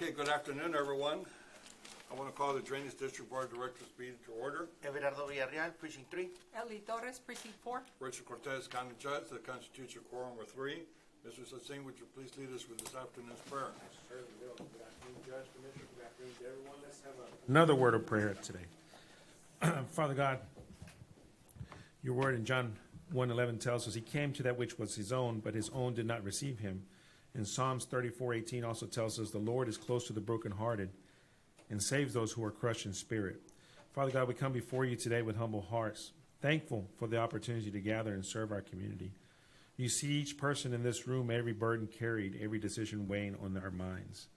Okay, good afternoon, everyone. I want to call the Drainage District Board of Directors meeting to order. Everardo Villarreal, Precinct 3. Ellie Torres, Precinct 4. Richard Cortez, County Judge, that constitutes your quorum of 3. Mr. Satsing, would you please lead us with this afternoon's prayer? Certainly will. Good afternoon, Judge, Commissioner. Good afternoon to everyone. Let's have Another word of prayer today. Father God, your word in John 1:11 tells us he came to that which was his own, but his own did not receive him. And Psalms 34:18 also tells us the Lord is close to the brokenhearted and saves those who are crushed in spirit. Father God, we come before you today with humble hearts, thankful for the opportunity to gather and serve our community. You see each person in this room, every burden carried, every decision weighing on our minds.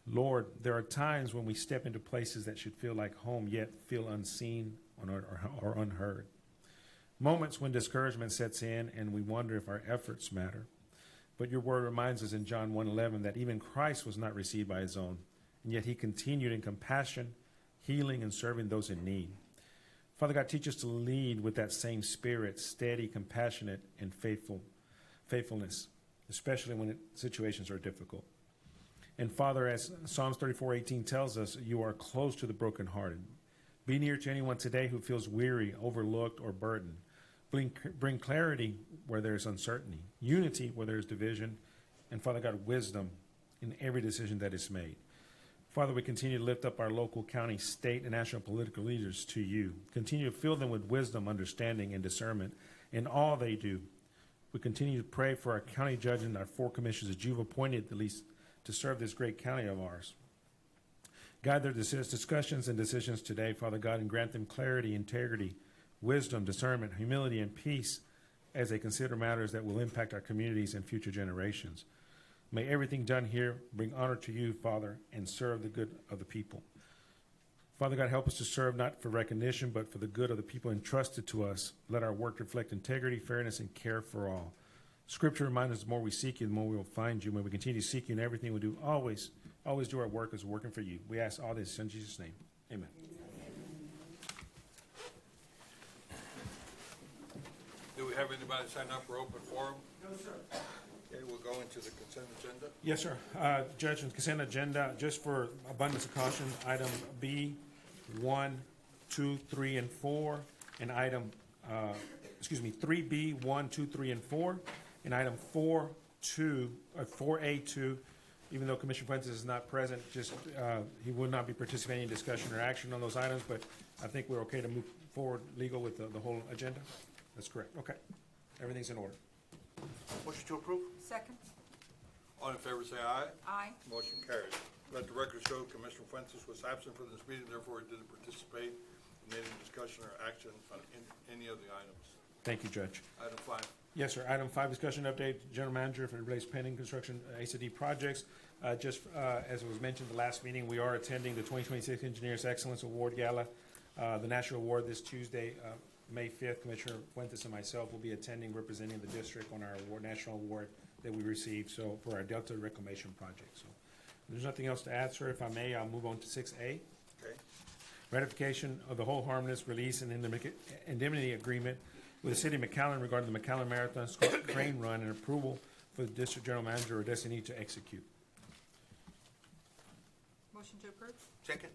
Lord, there are times when we step into places that should feel like home, yet feel unseen or unheard. Moments when discouragement sets in and we wonder if our efforts matter. But your word reminds us in John 1:11 that even Christ was not received by his own, and yet he continued in compassion, healing, and serving those in need. Father God, teach us to lead with that same spirit, steady, compassionate, and faithfulness, especially when situations are difficult. And Father, as Psalms 34:18 tells us, you are close to the brokenhearted. Be near to anyone today who feels weary, overlooked, or burdened. Bring clarity where there is uncertainty, unity where there is division, and Father God, wisdom in every decision that is made. Father, we continue to lift up our local, county, state, and national political leaders to you. Continue to fill them with wisdom, understanding, and discernment in all they do. We continue to pray for our county judge and our 4 commissioners that you've appointed at least to serve this great county of ours. Guide their discussions and decisions today, Father God, and grant them clarity, integrity, wisdom, discernment, humility, and peace as they consider matters that will impact our communities and future generations. May everything done here bring honor to you, Father, and serve the good of the people. Father God, help us to serve not for recognition, but for the good of the people entrusted to us. Let our work reflect integrity, fairness, and care for all. Scripture reminds us the more we seek you, the more we will find you. May we continue to seek you in everything we do. Always do our work as working for you. We ask all this in Jesus' name. Amen. Do we have anybody sign up for open forum? No, sir. Okay, we'll go into the consent agenda. Yes, sir. Judge, on consent agenda, just for abundance of caution, item B, 1, 2, 3, and 4, and item, 3B, 1, 2, 3, and 4, and item 4A2, even though Commissioner Fuentes is not present, he will not be participating in discussion or action on those items, but I think we're okay to move forward legal with the whole agenda? That's correct. Okay. Everything's in order. Motion to approve. Second. All in favor, say aye. Aye. Motion carries. Let the record show Commissioner Fuentes was absent from this meeting, therefore he didn't participate in any discussion or action on any of the items. Thank you, Judge. Item 5. Yes, sir. Item 5, discussion update, General Manager for relates pending construction ACD projects. As it was mentioned the last meeting, we are attending the 2026 Engineers Excellence Award Gala, the National Award this Tuesday, May 5th. Commissioner Fuentes and myself will be attending, representing the district on our national award that we received, so for our Delta Reclamation Project. So there's nothing else to add, sir. If I may, I'll move on to 6A. Okay. Ratification of the whole harmless release and indemnity agreement with the City of McAllen regarding the McAllen Marathon Crane Run and approval for the District General Manager or designee to execute. Motion to approve. Second.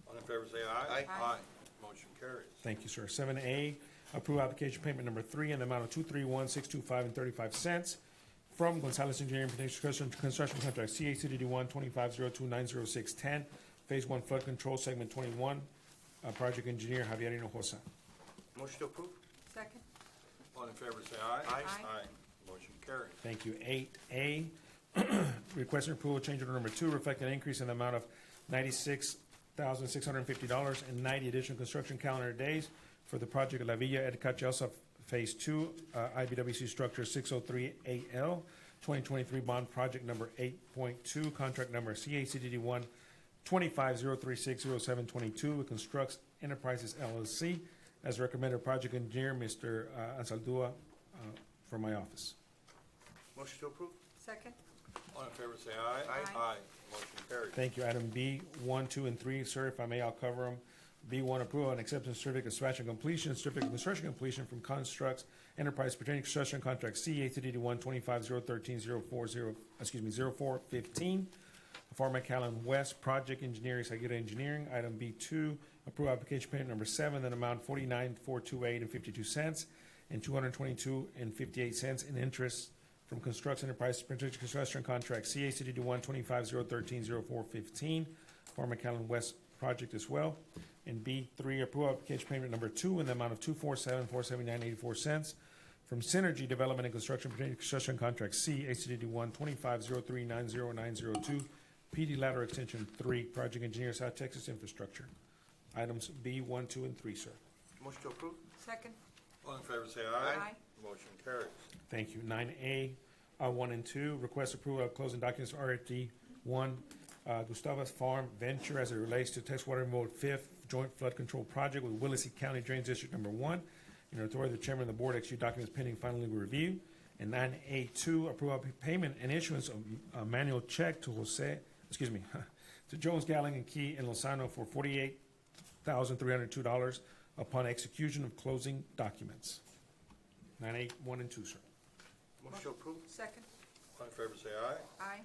All in favor, say aye. Aye. Aye. Motion carries. Thank you, sir. 7A, approve application payment number 3 in the amount of $231,625.35 from Gonzalez Engineering for construction contract CACDD 12502900610, Phase 1 Flood Control Segment 21, Project Engineer Javier Hinojosa. Motion to approve. Second. All in favor, say aye. Aye. Aye. Motion carries. Thank you. 8A, requesting approval of change order number 2, reflecting an increase in the amount of $96,650 and 90 additional construction calendar days for the project La Villa Edcachelsa Phase 2, IBWC Structure 603AL, 2023 bond project number 8.2, contract number CACDD 12503600722 with Constructs Enterprises LLC, as recommended project engineer, Mr. Ansaldua, from my office. Motion to approve. Second. All in favor, say aye. Aye. Aye. Motion carries. Thank you. Item B, 1, 2, and 3, sir, if I may, I'll cover them. B1, approval and acceptance certificate of dispatch and completion, certificate of construction completion from Constructs Enterprise pertaining to construction contract CA 3D 125033040, 0415. Far McAllen West Project Engineering, Sagira Engineering. Item B2, approve application payment number 7, in amount $49,428.52 and $222.58 in interest from Construction Enterprise Construction Contract CACD 125-013-0415, Far McAllen West Project as well. And B3, approve application payment number 2 in the amount of $247,479.84 from Synergy Development and Construction Contract C, ACD 125-039-0902, PD Ladder Extension 3, Project Engineer, South Texas Infrastructure. Items B, 1, 2, and 3, sir. Motion to approve? Second. All in favor, say aye. Aye. Motion carries. Thank you. 9A, 1 and 2, request approval of closing documents RFD 1, Gustavus Farm Venture as it relates to Texas Water Mode 5th Joint Flood Control Project with Willacy County Drainage District Number 1. In authority of the chairman of the board, execute documents pending final legal review. And 9A2, approve of payment and issuance of a manual check to to Jones, Galling, and Key in Lozano for $48,302 upon execution of closing documents. 9A, 1 and 2, sir. Motion to approve? Second. All in favor, say aye. Aye.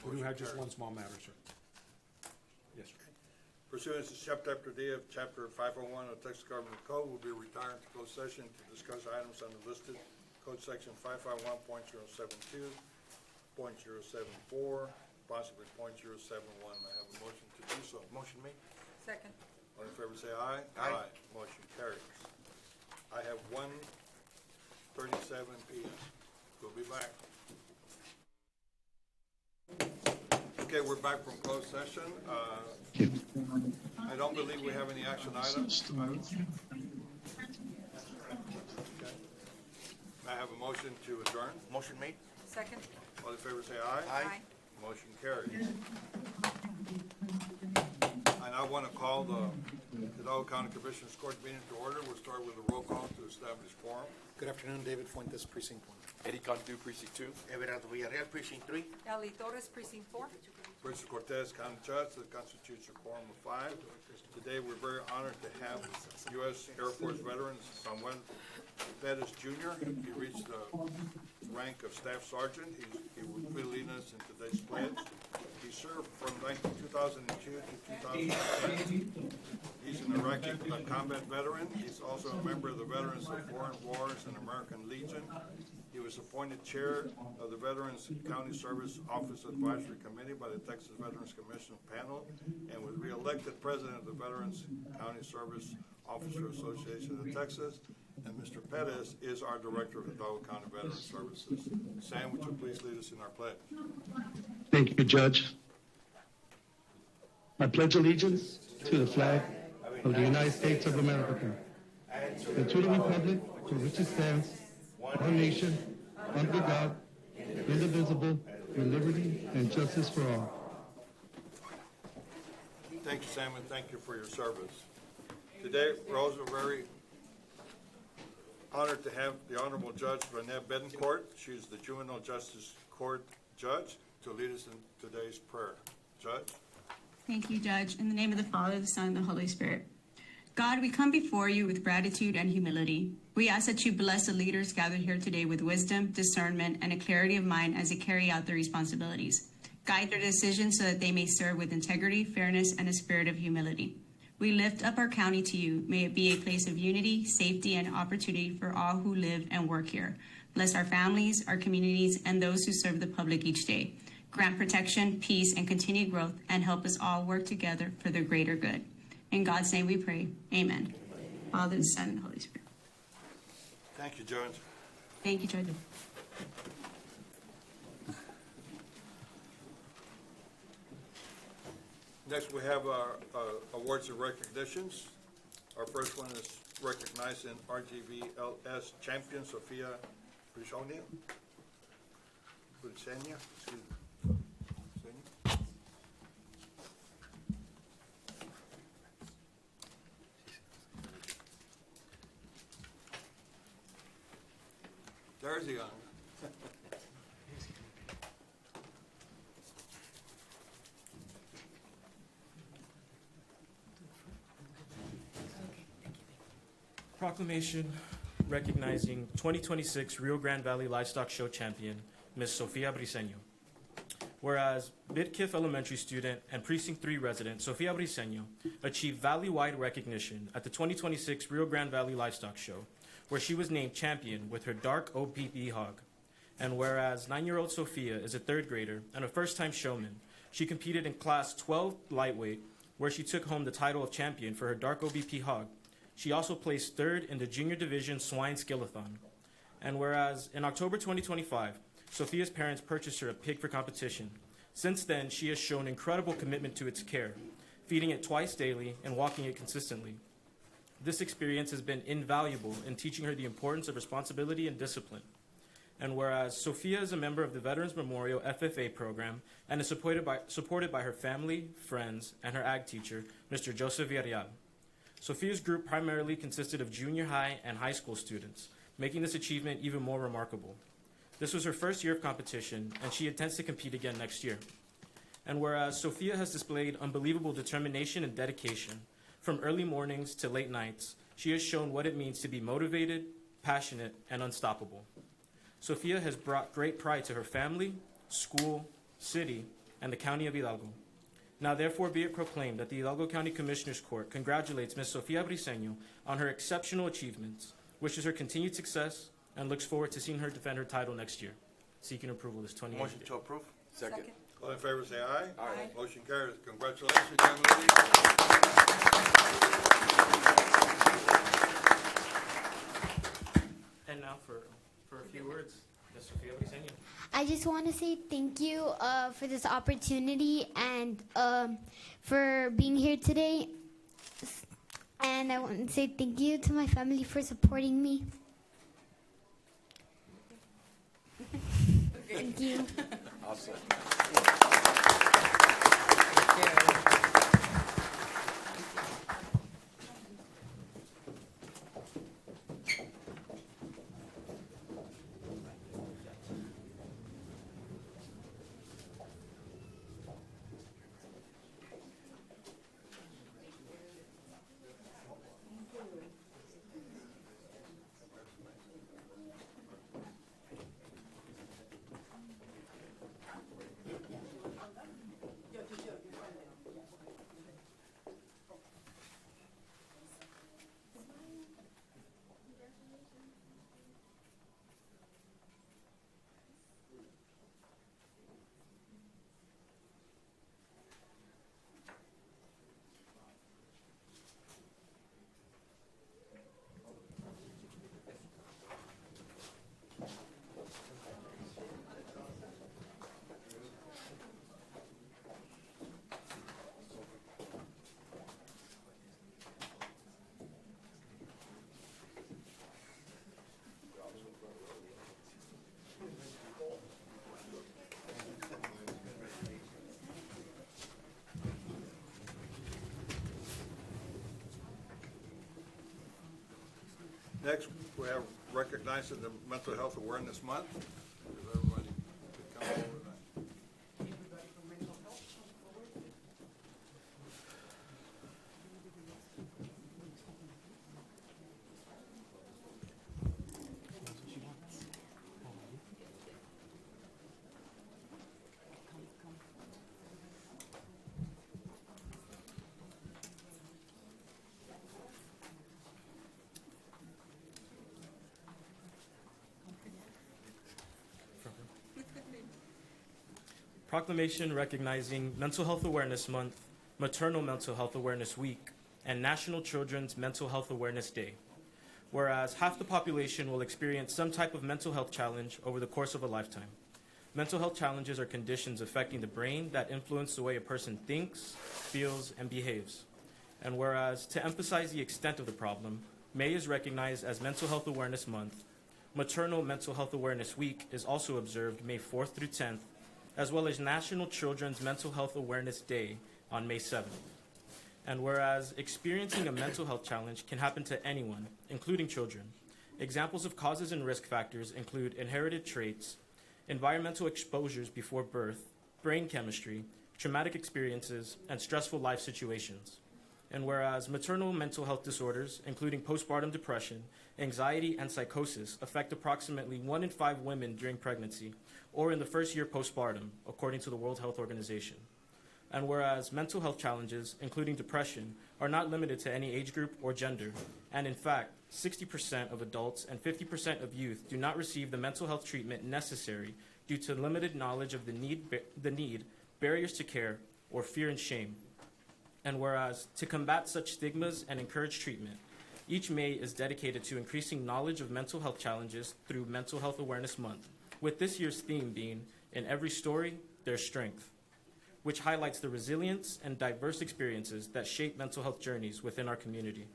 We do have just one small matter, sir. Yes, sir. Pursuant to Chapter D of Chapter 501 of Texas Government Code, will be retired to closed session to discuss items under listed Code Section 551.072, .074, possibly .071. I have a motion to do so. Motion made? Second. All in favor, say aye. Aye. Motion carries. I have 1:37 p.m. We'll be back. Okay, we're back from closed session. I don't believe we have any action items. Okay. I have a motion to adjourn. Motion made? Second. All in favor, say aye. Aye. Motion carries. I now want to call the Hidalgo County Commissioners Court meeting to order. We'll start with a roll call to establish quorum. Good afternoon, David Fuentes, Precinct 1. Eddie Cantu, Precinct 2. Everardo Villarreal, Precinct 3. Ellie Torres, Precinct 4. Francis Cortez, County Judge, that constitutes a quorum of 5. Today, we're very honored to have U.S. Air Force veteran Samuel Pettis Jr. He reached the rank of Staff Sergeant. He will be leading us in today's pledge. He served from 2002 to 2010. He's an Iraqi combat veteran. He's also a member of the Veterans of Foreign Wars and American Legion. He was appointed chair of the Veterans County Service Office Advisory Committee by the Texas Veterans Commission panel and was reelected president of the Veterans County Service Officer Association of Texas. And Mr. Pettis is our director of Hidalgo County Veterans Services. Sam, would you please lead us in our pledge? Thank you, Judge. I pledge allegiance to the flag of the United States of America and to the republic for which it stands, one nation, under God, indivisible, with liberty and justice for all. Thank you, Sam, and thank you for your service. Today, we're also very honored to have the Honorable Judge Renee Betancourt. She's the Juvenile Justice Court Judge to lead us in today's prayer. Judge? Thank you, Judge. In the name of the Father, the Son, and the Holy Spirit. God, we come before you with gratitude and humility. We ask that you bless the leaders gathered here today with wisdom, discernment, and a clarity of mind as they carry out their responsibilities. Guide their decisions so that they may serve with integrity, fairness, and a spirit of humility. We lift up our county to you. May it be a place of unity, safety, and opportunity for all who live and work here. Bless our families, our communities, and those who serve the public each day. Grant protection, peace, and continued growth, and help us all work together for the greater good. In God's name we pray. Amen. Father, the Son, and the Holy Spirit. Thank you, Judge. Thank you, Judge. Next, we have our awards and recognitions. Our first one is recognizing RGVLS champion Sofia Brisonia. Excuse me. There's the honor. Proclamation recognizing 2026 Rio Grande Valley Livestock Show champion, Ms. Sofia Briseño. Whereas Midkiff Elementary student and Precinct 3 resident Sofia Briseño achieved valley-wide recognition at the 2026 Rio Grande Valley Livestock Show, where she was named champion with her dark OPP hog. And whereas 9-year-old Sofia is a third grader and a first-time showman, she competed in Class 12 lightweight, where she took home the title of champion for her dark OBP hog. She also placed third in the Junior Division Swine Skillathon. And whereas in October 2025, Sofia's parents purchased her a pig for competition. Since then, she has shown incredible commitment to its care, feeding it twice daily and walking it consistently. This experience has been invaluable in teaching her the importance of responsibility and discipline. And whereas Sofia is a member of the Veterans Memorial FFA program and is supported by her family, friends, and her ag teacher, Mr. Joseph Villarreal. Sofia's group primarily consisted of junior high and high school students, making this achievement even more remarkable. This was her first year of competition, and she intends to compete again next year. And whereas Sofia has displayed unbelievable determination and dedication, from early mornings to late nights, she has shown what it means to be motivated, passionate, and unstoppable. Sofia has brought great pride to her family, school, city, and the county of Hidalgo. Now therefore be it proclaimed that the Hidalgo County Commissioners Court congratulates Ms. Sofia Briseño on her exceptional achievements, wishes her continued success, and looks forward to seeing her defend her title next year. Seeking approval this 28th. Motion to approve. Second. All in favor, say aye. Aye. Motion carries. Congratulations, young lady. And now for a few words, Ms. Sofia Briseño. I just want to say thank you for this opportunity and for being here today. And I want to say thank you to my family for supporting me. Thank you. Awesome. Next, we have recognizing the Mental Health Awareness Month. If everybody could come over that. Proclamation recognizing Mental Health Awareness Month, Maternal Mental Health Awareness Week, and National Children's Mental Health Awareness Day. Whereas half the population will experience some type of mental health challenge over the course of a lifetime. Mental health challenges are conditions affecting the brain that influence the way a person thinks, feels, and behaves. And whereas to emphasize the extent of the problem, May is recognized as Mental Health Awareness Month, Maternal Mental Health Awareness Week is also observed May 4th through 10th, as well as National Children's Mental Health Awareness Day on May 7th. And whereas experiencing a mental health challenge can happen to anyone, including children, examples of causes and risk factors include inherited traits, environmental exposures before birth, brain chemistry, traumatic experiences, and stressful life situations. And whereas maternal mental health disorders, including postpartum depression, anxiety, and psychosis, affect approximately 1 in 5 women during pregnancy or in the first year postpartum, according to the World Health Organization. And whereas mental health challenges, including depression, are not limited to any age group or gender, and in fact, 60% of adults and 50% of youth do not receive the mental health treatment necessary due to limited knowledge of the need, barriers to care, or fear and shame. And whereas, to combat such stigmas and encourage treatment, each May is dedicated to increasing knowledge of mental health challenges through Mental Health Awareness Month, with this year's theme being, "In every story, there's strength," which highlights the resilience and diverse experiences that shape mental health journeys within our community.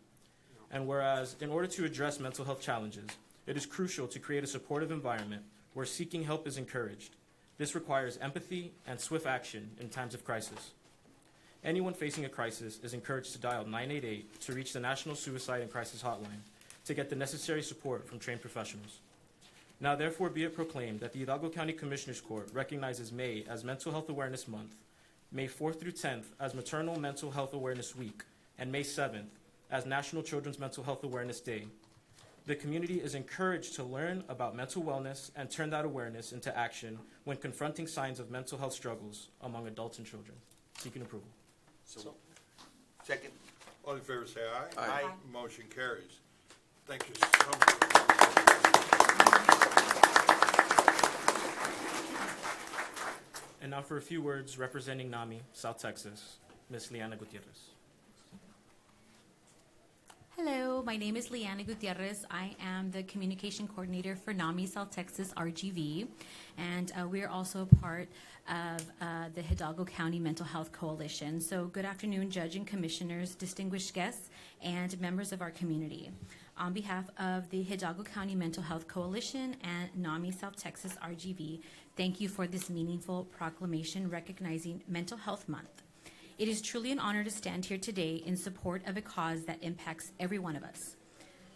And whereas, in order to address mental health challenges, it is crucial to create a supportive environment where seeking help is encouraged. This requires empathy and swift action in times of crisis. Anyone facing a crisis is encouraged to dial 988 to reach the National Suicide and Crisis Hotline to get the necessary support from trained professionals. Now therefore be it proclaimed that the Hidalgo County Commissioners Court recognizes May as Mental Health Awareness Month, May 4th through 10th as Maternal Mental Health Awareness Week, and May 7th as National Children's Mental Health Awareness Day. The community is encouraged to learn about mental wellness and turn that awareness into action when confronting signs of mental health struggles among adults and children. Seeking approval. Second. All in favor say aye. Aye. Motion carries. Thank you so much. And now for a few words representing NAMI, South Texas, Ms. Liana Gutierrez. Hello, my name is Liana Gutierrez. I am the communication coordinator for NAMI South Texas RGV, and we are also part of the Hidalgo County Mental Health Coalition. So good afternoon, Judge and Commissioners, distinguished guests, and members of our community. On behalf of the Hidalgo County Mental Health Coalition and NAMI South Texas RGV, thank you for this meaningful proclamation recognizing Mental Health Month. It is truly an honor to stand here today in support of a cause that impacts every one of us.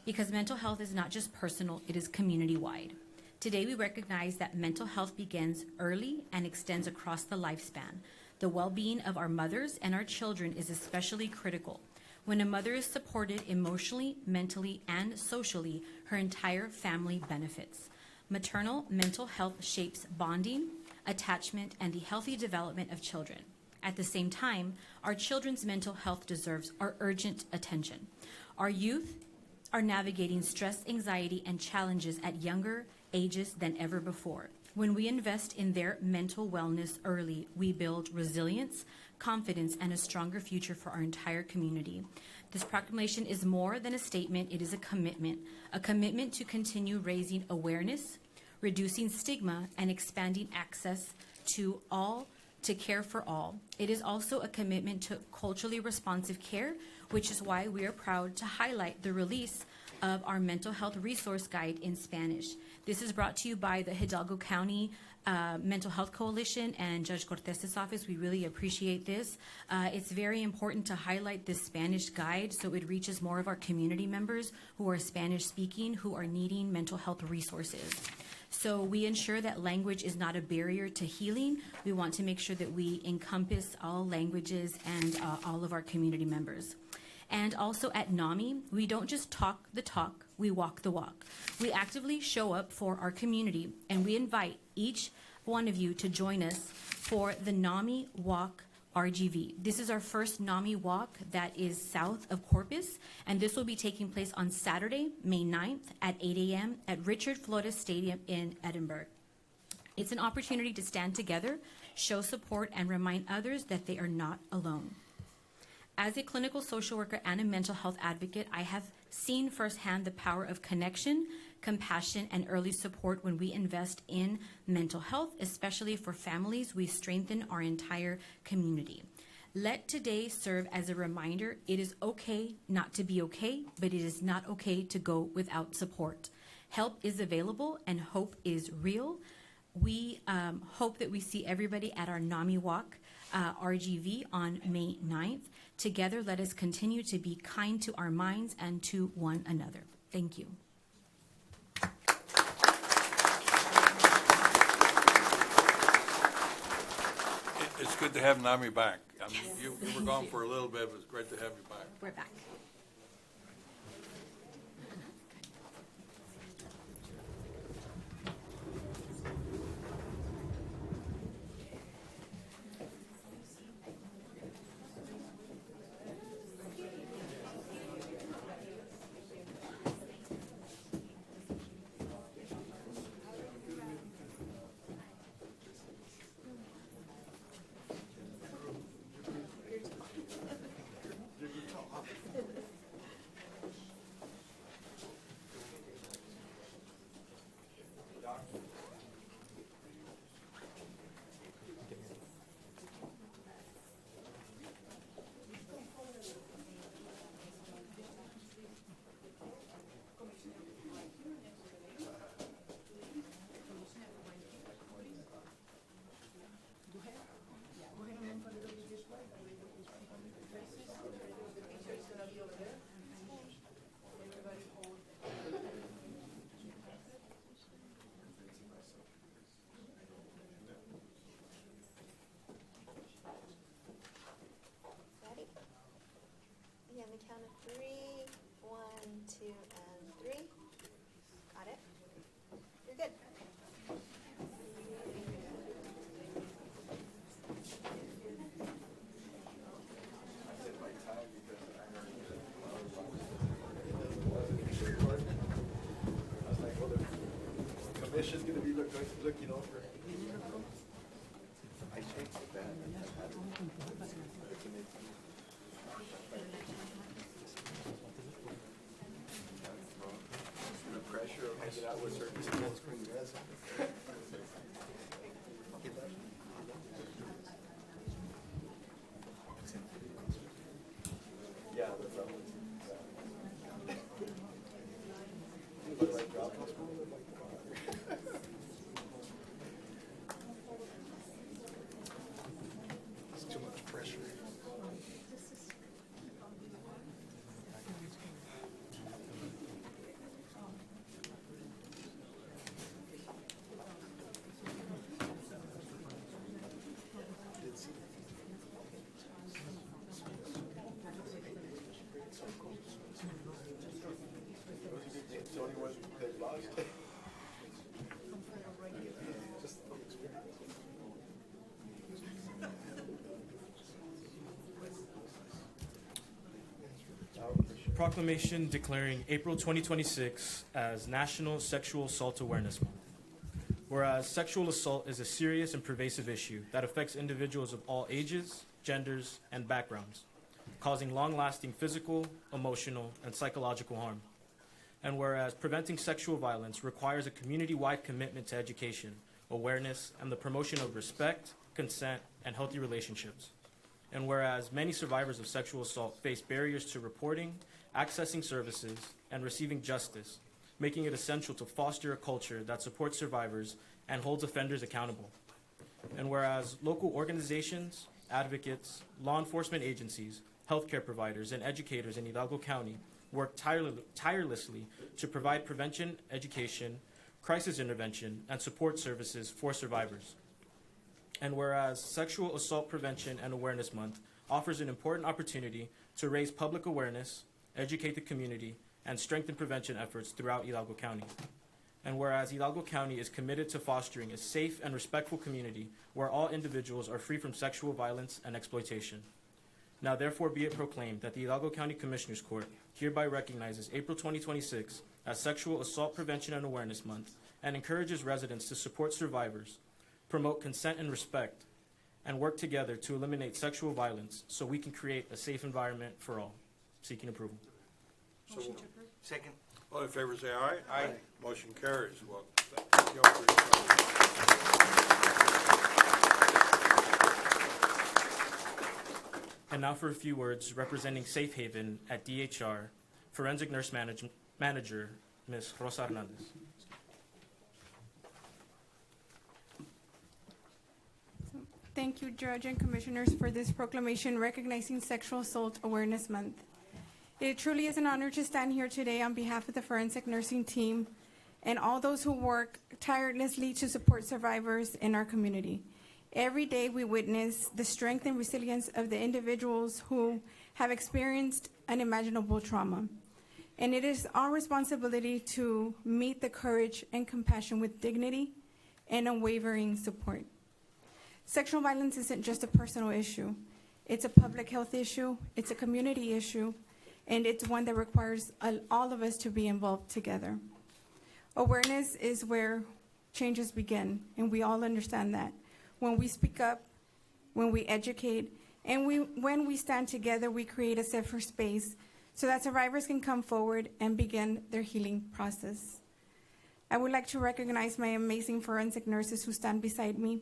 Because mental health is not just personal, it is community-wide. Today we recognize that mental health begins early and extends across the lifespan. The well-being of our mothers and our children is especially critical. When a mother is supported emotionally, mentally, and socially, her entire family benefits. Maternal mental health shapes bonding, attachment, and the healthy development of children. At the same time, our children's mental health deserves our urgent attention. Our youth are navigating stress, anxiety, and challenges at younger ages than ever before. When we invest in their mental wellness early, we build resilience, confidence, and a stronger future for our entire community. This proclamation is more than a statement, it is a commitment to continue raising awareness, reducing stigma, and expanding access to care for all. It is also a commitment to culturally responsive care, which is why we are proud to highlight the release of our mental health resource guide in Spanish. This is brought to you by the Hidalgo County Mental Health Coalition and Judge Cortez's office. We really appreciate this. It's very important to highlight this Spanish guide so it reaches more of our community members who are Spanish speaking, who are needing mental health resources. So we ensure that language is not a barrier to healing. We want to make sure that we encompass all languages and all of our community members. And also at NAMI, we don't just talk the talk, we walk the walk. We actively show up for our community, and we invite each one of you to join us for the NAMI Walk RGV. This is our first NAMI walk that is south of Corpus, and this will be taking place on Saturday, May 9th at 8 a.m. at Richard Flores Stadium in Edinburgh. It's an opportunity to stand together, show support, and remind others that they are not alone. As a clinical social worker and a mental health advocate, I have seen firsthand the power of connection, compassion, and early support when we invest in mental health, especially for families. We strengthen our entire community. Let today serve as a reminder, it is okay not to be okay, but it is not okay to go without support. Help is available and hope is real. We hope that we see everybody at our NAMI Walk RGV on May 9th. Together, let us continue to be kind to our minds and to one another. Thank you. Is It's good to have Nami back. I mean, you were gone for a little bit, but it's great to have you back. We're back. Ready? You have the count of 3, 1, 2, and 3. Got it? You're good. Commission's gonna be looking over. I shake that. The pressure of hanging out with certain small screen guys. Yeah, that's right. Look like drop house. It's too much pressure. It's the only one that lost. Proclamation declaring April 2026 as National Sexual Assault Awareness Month. Whereas sexual assault is a serious and pervasive issue that affects individuals of all ages, genders, and backgrounds, causing long-lasting physical, emotional, and psychological harm. And whereas preventing sexual violence requires a community-wide commitment to education, awareness, and the promotion of respect, consent, and healthy relationships. And whereas many survivors of sexual assault face barriers to reporting, accessing services, and receiving justice, making it essential to foster a culture that supports survivors and holds offenders accountable. And whereas local organizations, advocates, law enforcement agencies, healthcare providers, and educators in Hidalgo County work tirelessly to provide prevention, education, crisis intervention, and support services for survivors. And whereas Sexual Assault Prevention and Awareness Month offers an important opportunity to raise public awareness, educate the community, and strengthen prevention efforts throughout Hidalgo County. And whereas Hidalgo County is committed to fostering a safe and respectful community where all individuals are free from sexual violence and exploitation. Now therefore be it proclaimed that the Hidalgo County Commissioners Court hereby recognizes April 2026 as Sexual Assault Prevention and Awareness Month and encourages residents to support survivors, promote consent and respect, and work together to eliminate sexual violence so we can create a safe environment for all. Seeking approval. Motion to approve. Second. All in favor, say aye. Aye. Motion carries. Well, thank you all for your time. And now for a few words representing Safe Haven at DHR, Forensic Nurse Manager, Ms. Rosa Hernandez. Thank you, Judge and Commissioners, for this proclamation recognizing Sexual Assault Awareness Month. It truly is an honor to stand here today on behalf of the forensic nursing team and all those who work tirelessly to support survivors in our community. Every day we witness the strength and resilience of the individuals who have experienced unimaginable trauma. And it is our responsibility to meet the courage and compassion with dignity and unwavering support. Sexual violence isn't just a personal issue. It's a public health issue, it's a community issue, and it's one that requires all of us to be involved together. Awareness is where changes begin, and we all understand that. When we speak up, when we educate, and when we stand together, we create a safer space so that survivors can come forward and begin their healing process. I would like to recognize my amazing forensic nurses who stand beside me,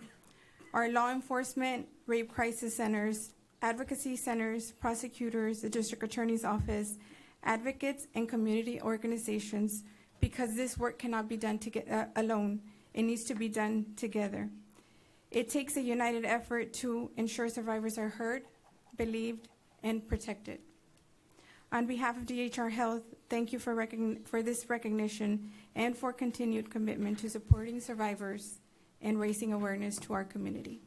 our law enforcement, rape crisis centers, advocacy centers, prosecutors, the district attorney's office, advocates, and community organizations, because this work cannot be done alone. It needs to be done together. It takes a united effort to ensure survivors are heard, believed, and protected. On behalf of DHR Health, thank you for this recognition and for continued commitment to supporting survivors and raising awareness to our community.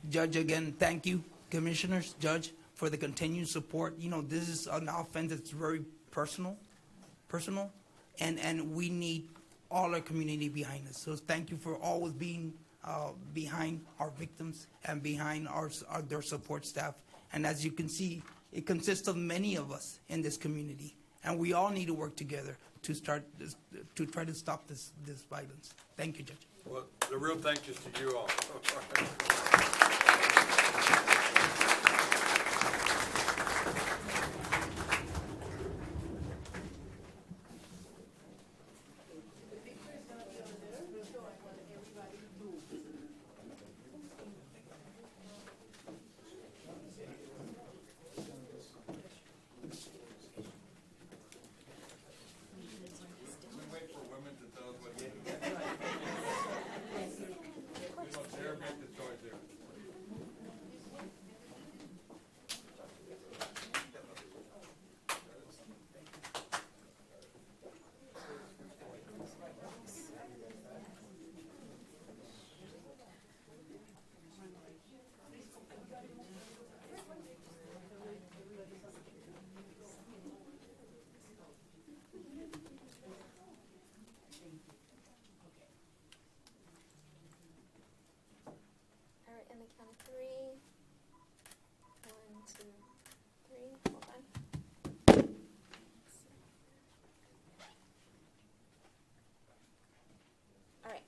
Judge, again, thank you, commissioners, Judge, for the continued support. You know, this is an offense that's very personal, and we need all our community behind us. So thank you for always being behind our victims and behind their support staff. And as you can see, it consists of many of us in this community, and we all need to work together to try to stop this violence. Thank you, Judge. Well, the real thank yous to you all. Wait for women to tell us what to do. Sarah made the choice there. All right, in the count of 3. 1, 2, 3. Hold on. All right.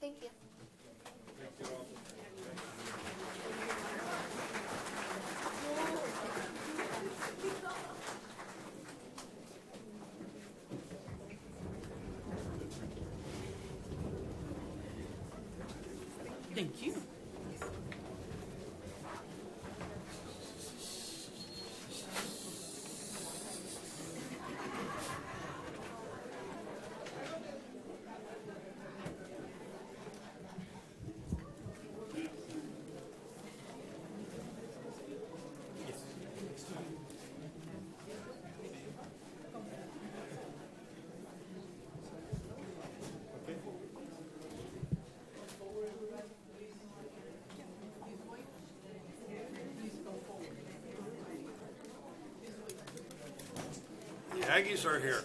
Thank you. Thank you. The Aggies are here.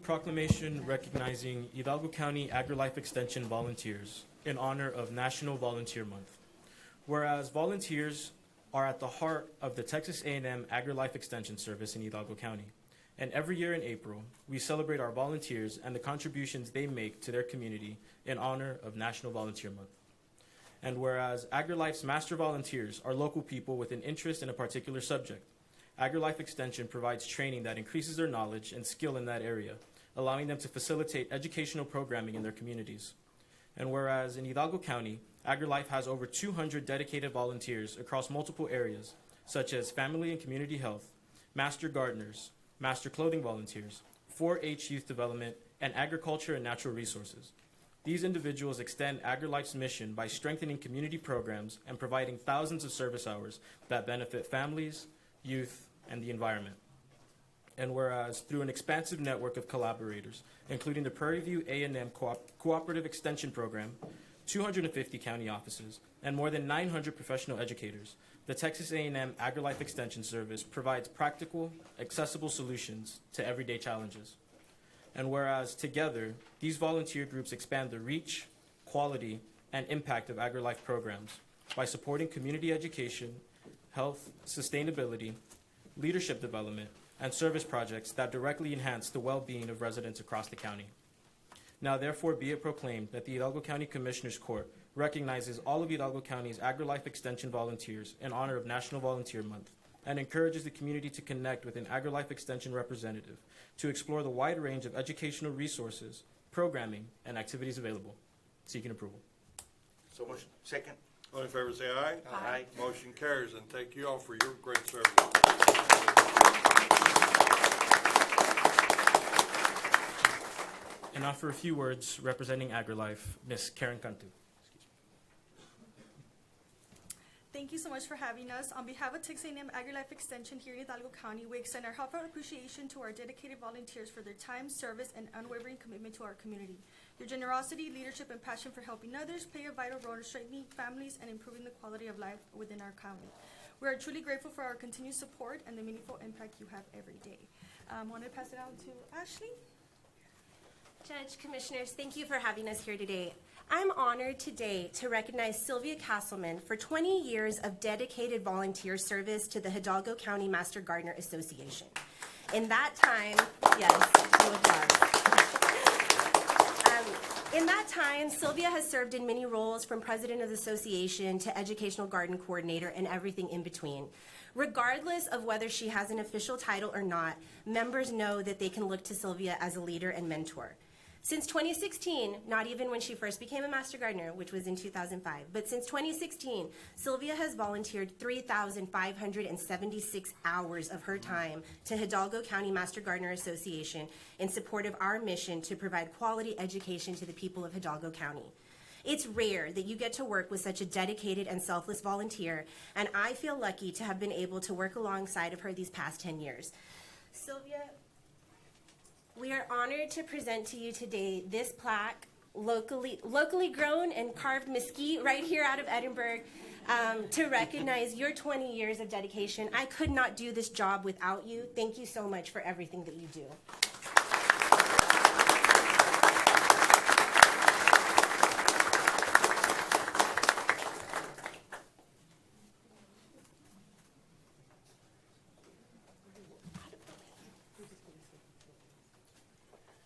Proclamation recognizing Hidalgo County AgriLife Extension volunteers in honor of National Volunteer Month. Whereas volunteers are at the heart of the Texas A&M AgriLife Extension Service in Hidalgo County, And every year in April, we celebrate our volunteers and the contributions they make to their community in honor of National Volunteer Month. And whereas AgriLife's master volunteers are local people with an interest in a particular subject, AgriLife Extension provides training that increases their knowledge and skill in that area, allowing them to facilitate educational programming in their communities. And whereas in Hidalgo County, AgriLife has over 200 dedicated volunteers across multiple areas, such as family and community health, master gardeners, master clothing volunteers, 4-H youth development, and agriculture and natural resources. These individuals extend AgriLife's mission by strengthening community programs and providing thousands of service hours that benefit families, youth, and the environment. And whereas through an expansive network of collaborators, including the Prairie View A&M Cooperative Extension Program, 250 county offices, and more than 900 professional educators, the Texas A&M AgriLife Extension Service provides practical, accessible solutions to everyday challenges. And whereas together, these volunteer groups expand the reach, quality, and impact of AgriLife programs by supporting community education, health, sustainability, leadership development, and service projects that directly enhance the well-being of residents across the county. Now therefore be it proclaimed that the Hidalgo County Commissioners Court recognizes all of Hidalgo County's AgriLife Extension volunteers in honor of National Volunteer Month, and encourages the community to connect with an AgriLife Extension representative to explore the wide range of educational resources, programming, and activities available. Seeking approval. So motion. Second. All in favor say aye. Aye. Motion carries, and thank you all for your great service. And now for a few words representing AgriLife, Ms. Karen Cantu. Thank you so much for having us. On behalf of Texas A&M AgriLife Extension here in Hidalgo County, we extend our heartfelt appreciation to our dedicated volunteers for their time, service, and unwavering commitment to our community. Your generosity, leadership, and passion for helping others play a vital role in strengthening families and improving the quality of life within our county. We are truly grateful for our continued support and the meaningful impact you have every day. I want to pass it on to Ashley. Judge, Commissioners, thank you for having us here today. I'm honored today to recognize Sylvia Castleman for 20 years of dedicated volunteer service to the Hidalgo County Master Gardener Association. In that time, in that time, Sylvia has served in many roles, from president of the association to educational garden coordinator and everything in between. Regardless of whether she has an official title or not, members know that they can look to Sylvia as a leader and mentor. Since 2016, not even when she first became a Master Gardener, which was in 2005, but since 2016, Sylvia has volunteered 3,576 hours of her time to Hidalgo County Master Gardener Association in support of our mission to provide quality education to the people of Hidalgo County. It's rare that you get to work with such a dedicated and selfless volunteer, and I feel lucky to have been able to work alongside of her these past 10 years. Sylvia, we are honored to present to you today this plaque, locally grown and carved mesquite right here out of Edinburgh, to recognize your 20 years of dedication. I could not do this job without you. Thank you so much for everything that you do.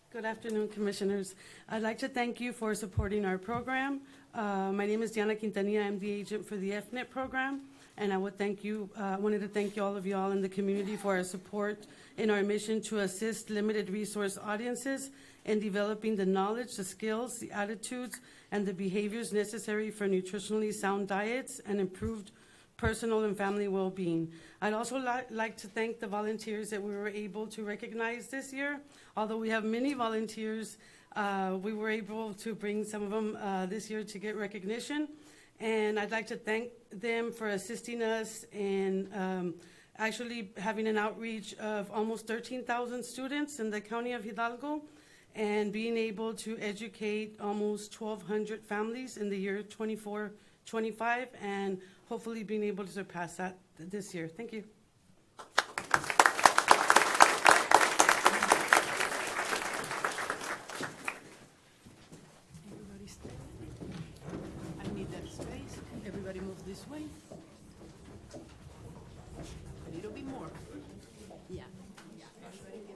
Good afternoon, Commissioners. I'd like to thank you for supporting our program. My name is Diana Quintanilla. I'm the agent for the FNIT program, and I wanted to thank all of y'all in the community for our support in our mission to assist limited resource audiences in developing the knowledge, the skills, the attitudes, and the behaviors necessary for nutritionally sound diets and improved personal and family well-being. I'd also like to thank the volunteers that we were able to recognize this year. Although we have many volunteers, we were able to bring some of them this year to get recognition. And I'd like to thank them for assisting us in actually having an outreach of almost 13,000 students in the county of Hidalgo, and being able to educate almost 1,200 families in the year 24-25, and hopefully being able to surpass that this year. Thank you. Everybody stay. I need that space. Everybody move this way. A little bit more. Yeah. Everybody get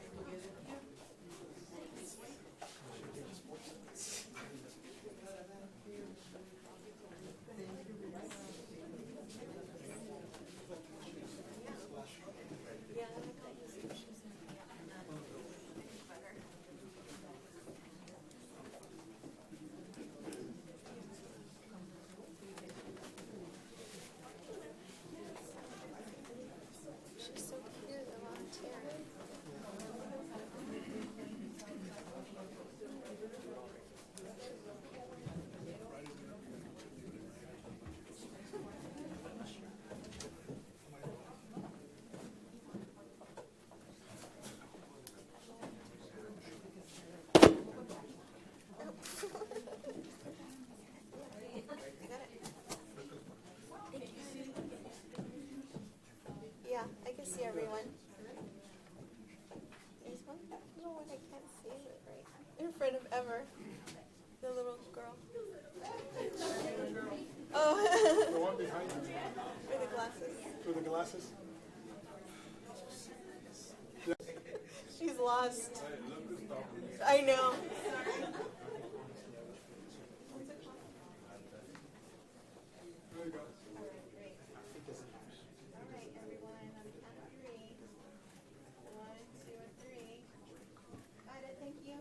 behind you. For the glasses. For the glasses. She's lost. I know. There you go. Great. All right, everyone, on the count of three. 1, 2, and 3. Got it, thank you.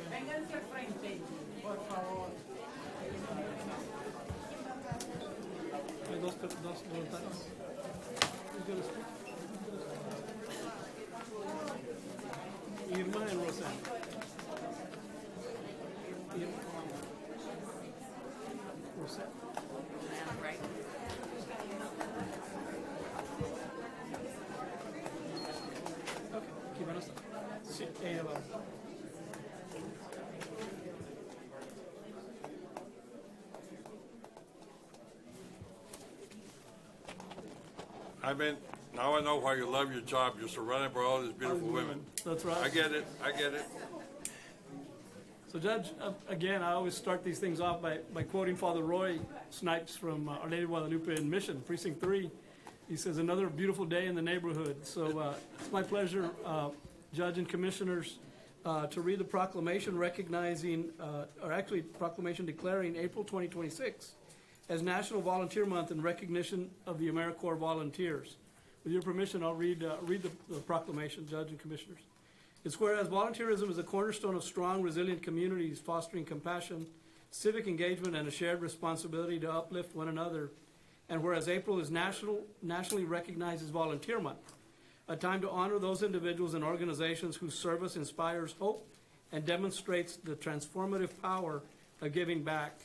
Vénganse al frente, por favor. Hay dos voluntarios. Who's gonna speak? Irma and Roseanne. Irma. Roseanne. Right. Okay, aquí van a estar. Sí, ella va. Now I know why you love your job. You're surrounded by all these beautiful women. That's right. I get it. I get it. So Judge, again, I always start these things off by quoting Father Roy Snipes from Our Lady of Guadalupe in Mission, Precinct 3. He says, another beautiful day in the neighborhood. So it's my pleasure, Judge and Commissioners, to read the proclamation recognizing, or actually proclamation declaring April 2026 as National Volunteer Month in recognition of the AmeriCorps volunteers. With your permission, I'll read the proclamation, Judge and Commissioners. It's whereas volunteerism is a cornerstone of strong, resilient communities fostering compassion, civic engagement, and a shared responsibility to uplift one another. And whereas April is nationally recognized as Volunteer Month, a time to honor those individuals and organizations whose service inspires hope and demonstrates the transformative power of giving back.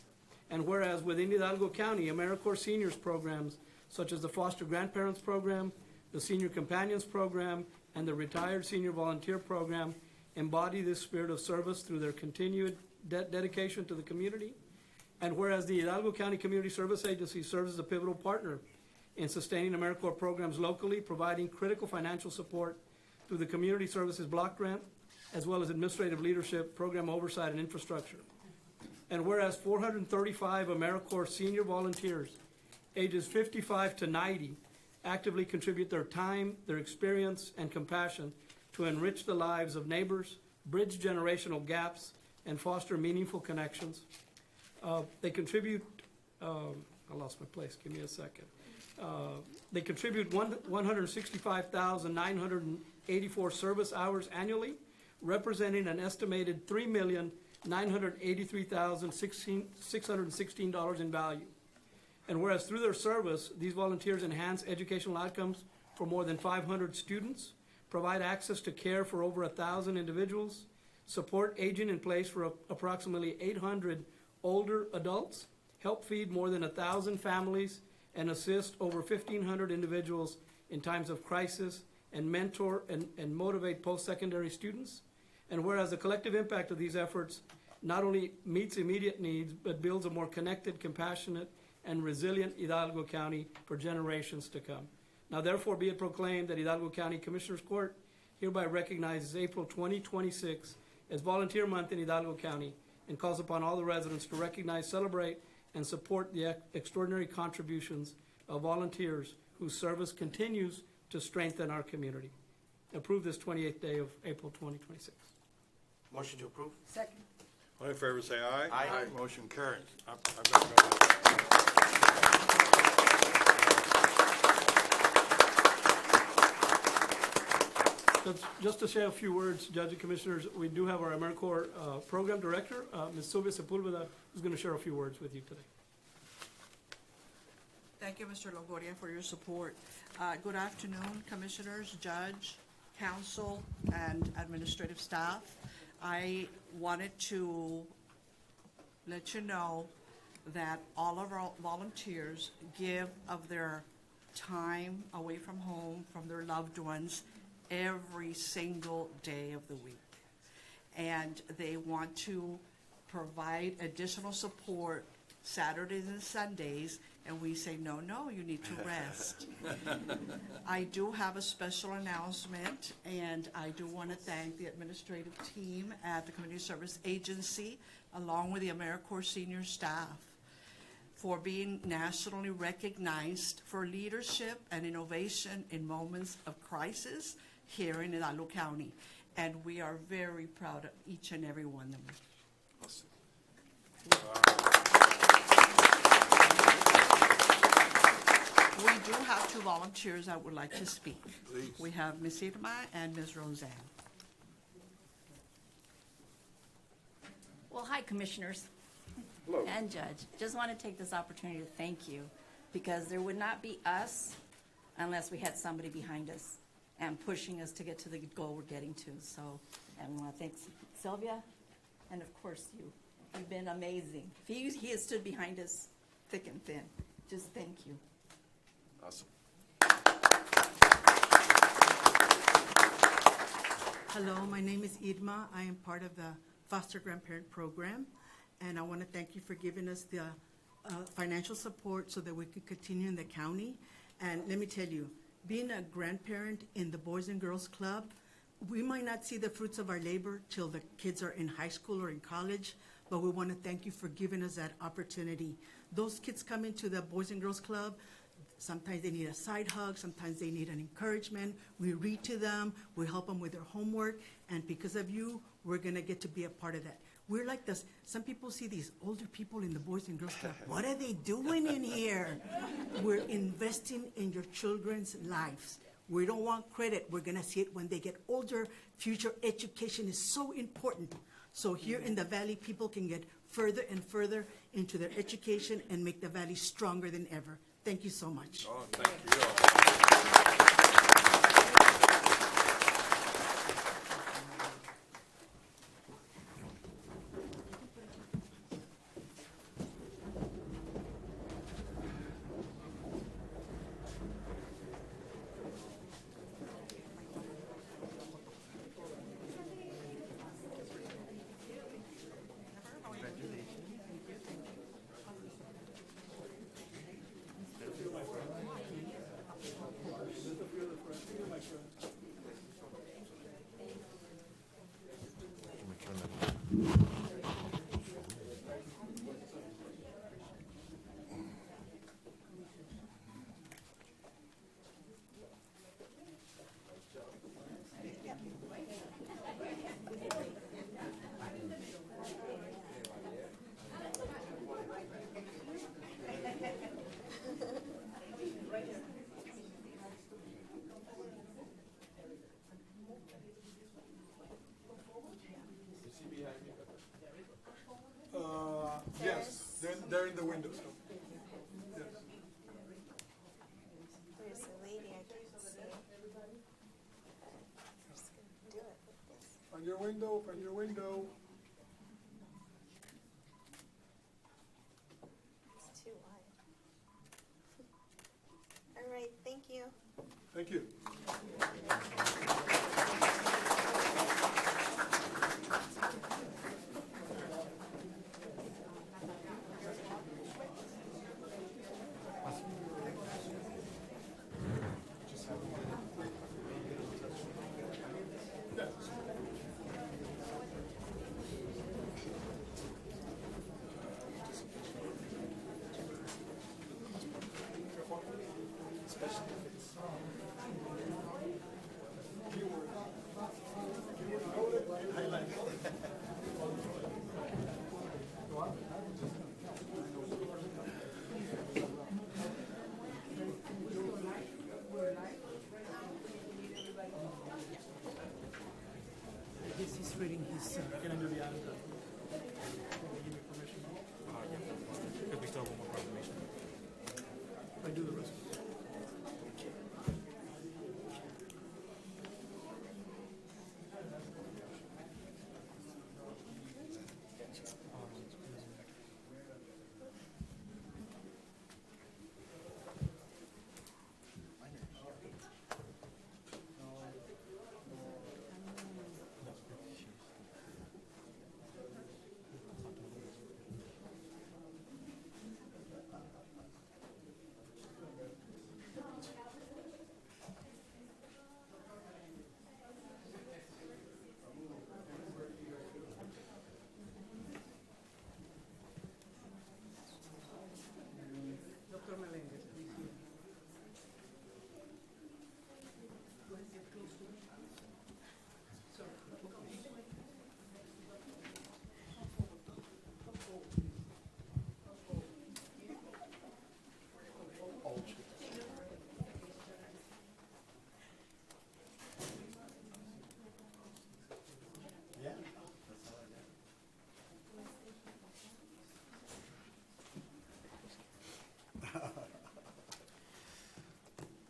And whereas within Hidalgo County, AmeriCorps seniors programs such as the Foster Grandparents Program, the Senior Companions Program, and the Retired Senior Volunteer Program embody this spirit of service through their continued dedication to the community. And whereas the Hidalgo County Community Service Agency serves as a pivotal partner in sustaining AmeriCorps programs locally, providing critical financial support through the Community Services Block Grant, as well as administrative leadership, program oversight, and infrastructure. And whereas 435 AmeriCorps senior volunteers ages 55 to 90 actively contribute their time, their experience, and compassion to enrich the lives of neighbors, bridge generational gaps, and foster meaningful connections. They contribute, I lost my place, give me a second. They contribute 165,984 service hours annually, representing an estimated $3,983,616 in value. And whereas through their service, these volunteers enhance educational outcomes for more than 500 students, provide access to care for over 1,000 individuals, support aging in place for approximately 800 older adults, help feed more than 1,000 families, and assist over 1,500 individuals in times of crisis, and mentor and motivate post-secondary students. And whereas the collective impact of these efforts not only meets immediate needs, but builds a more connected, compassionate, and resilient Hidalgo County for generations to come. Now therefore be it proclaimed that Hidalgo County Commissioners Court hereby recognizes April 2026 as Volunteer Month in Hidalgo County and calls upon all the residents to recognize, celebrate, and support the extraordinary contributions of volunteers whose service continues to strengthen our community. Approve this 28th day of April 2026. Motion to approve? Second. All in favor, say aye. Aye. Motion carries. Just to say a few words, Judge and Commissioners, we do have our AmeriCorps Program Director, Ms. Sylvia Sepulveda, who's going to share a few words with you today. Thank you, Mr. Longoria, for your support. Good afternoon, Commissioners, Judge, Council, and administrative staff. I wanted to let you know that all of our volunteers give of their time away from home, from their loved ones, every single day of the week. And they want to provide additional support Saturdays and Sundays, and we say, no, you need to rest. I do have a special announcement, and I do want to thank the administrative team at the Community Service Agency, along with the AmeriCorps senior staff, for being nationally recognized for leadership and innovation in moments of crisis here in Hidalgo County. And we are very proud of each and every one of them. Awesome. We do have two volunteers that would like to speak. Please. We have Ms. Irma and Ms. Roseanne. Well, hi, Commissioners. Hello. And Judge. Just want to take this opportunity to thank you, because there would not be us unless we had somebody behind us and pushing us to get to the goal we're getting to. So, and I want to thank Sylvia, and of course you. You've been amazing. He has stood behind us thick and thin. Just thank you. Awesome. Hello, my name is Irma. I am part of the Foster Grandparent Program, and I want to thank you for giving us the financial support so that we could continue in the county. And let me tell you, being a grandparent in the Boys and Girls Club, we might not see the fruits of our labor till the kids are in high school or in college, but we want to thank you for giving us that opportunity. Those kids come into the Boys and Girls Club, sometimes they need a side hug, sometimes they need an encouragement. We read to them, we help them with their homework, and because of you, we're gonna get to be a part of that. We're like this, some people see these older people in the Boys and Girls Club. What are they doing in here? We're investing in your children's lives. We don't want credit, we're gonna see it when they get older. Future education is so important. So here in the Valley, people can get further and further into their education and make the Valley stronger than ever. Thank you so much. Oh, thank you. Yes, they're in the windows. Yes. There's a lady I can't see. I'm just gonna do it with this. Find your window, find your window. It's too wide. All right, thank you. Thank you. reading his. Can I do the item? Give me permission. Because we still have one more proclamation. I do the rest.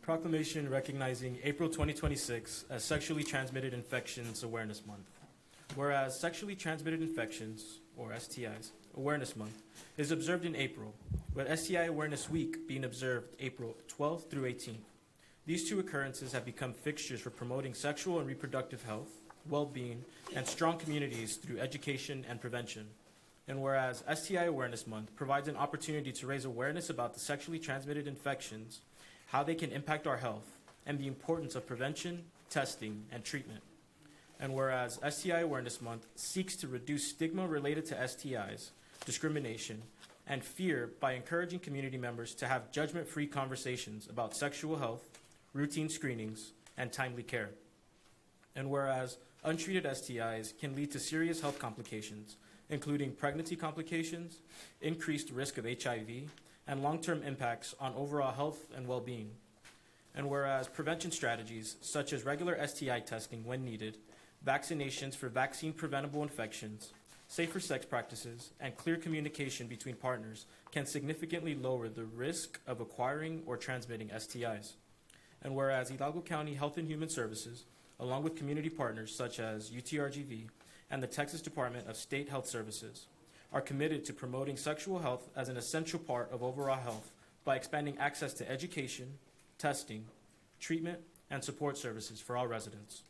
Proclamation recognizing April 2026 as Sexually Transmitted Infections Awareness Month. Whereas Sexually Transmitted Infections, or STIs, Awareness Month is observed in April, with STI Awareness Week being observed April 12th through 18th. These two occurrences have become fixtures for promoting sexual and reproductive health, well-being, and strong communities through education and prevention. And whereas STI Awareness Month provides an opportunity to raise awareness about the sexually transmitted infections, how they can impact our health, and the importance of prevention, testing, and treatment. And whereas STI Awareness Month seeks to reduce stigma related to STIs, discrimination, and fear by encouraging community members to have judgment-free conversations about sexual health, routine screenings, and timely care. And whereas untreated STIs can lead to serious health complications, including pregnancy complications, increased risk of HIV, and long-term impacts on overall health and well-being. And whereas prevention strategies, such as regular STI testing when needed, vaccinations for vaccine-preventable infections, safer sex practices, and clear communication between partners can significantly lower the risk of acquiring or transmitting STIs. And whereas Hidalgo County Health and Human Services, along with community partners such as UTRGV and the Texas Department of State Health Services, are committed to promoting sexual health as an essential part of overall health by expanding access to education, testing, treatment, and support services for all residents.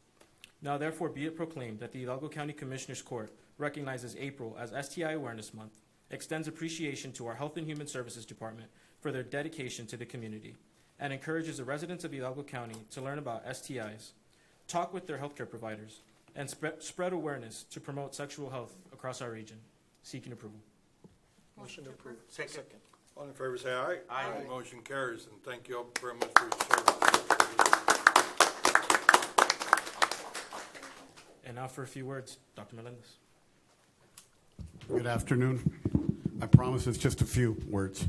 Now therefore be it proclaimed that the Hidalgo County Commissioners Court recognizes April as STI Awareness Month, extends appreciation to our Health and Human Services Department for their dedication to the community, and encourages the residents of Hidalgo County to learn about STIs, talk with their healthcare providers, and spread awareness to promote sexual health across our region. Seeking approval. Motion to approve. Second. All in favor say aye. Aye. Motion carries, and thank you all very much for your service. And now for a few words, Dr. Melendez. Good afternoon. I promise it's just a few words.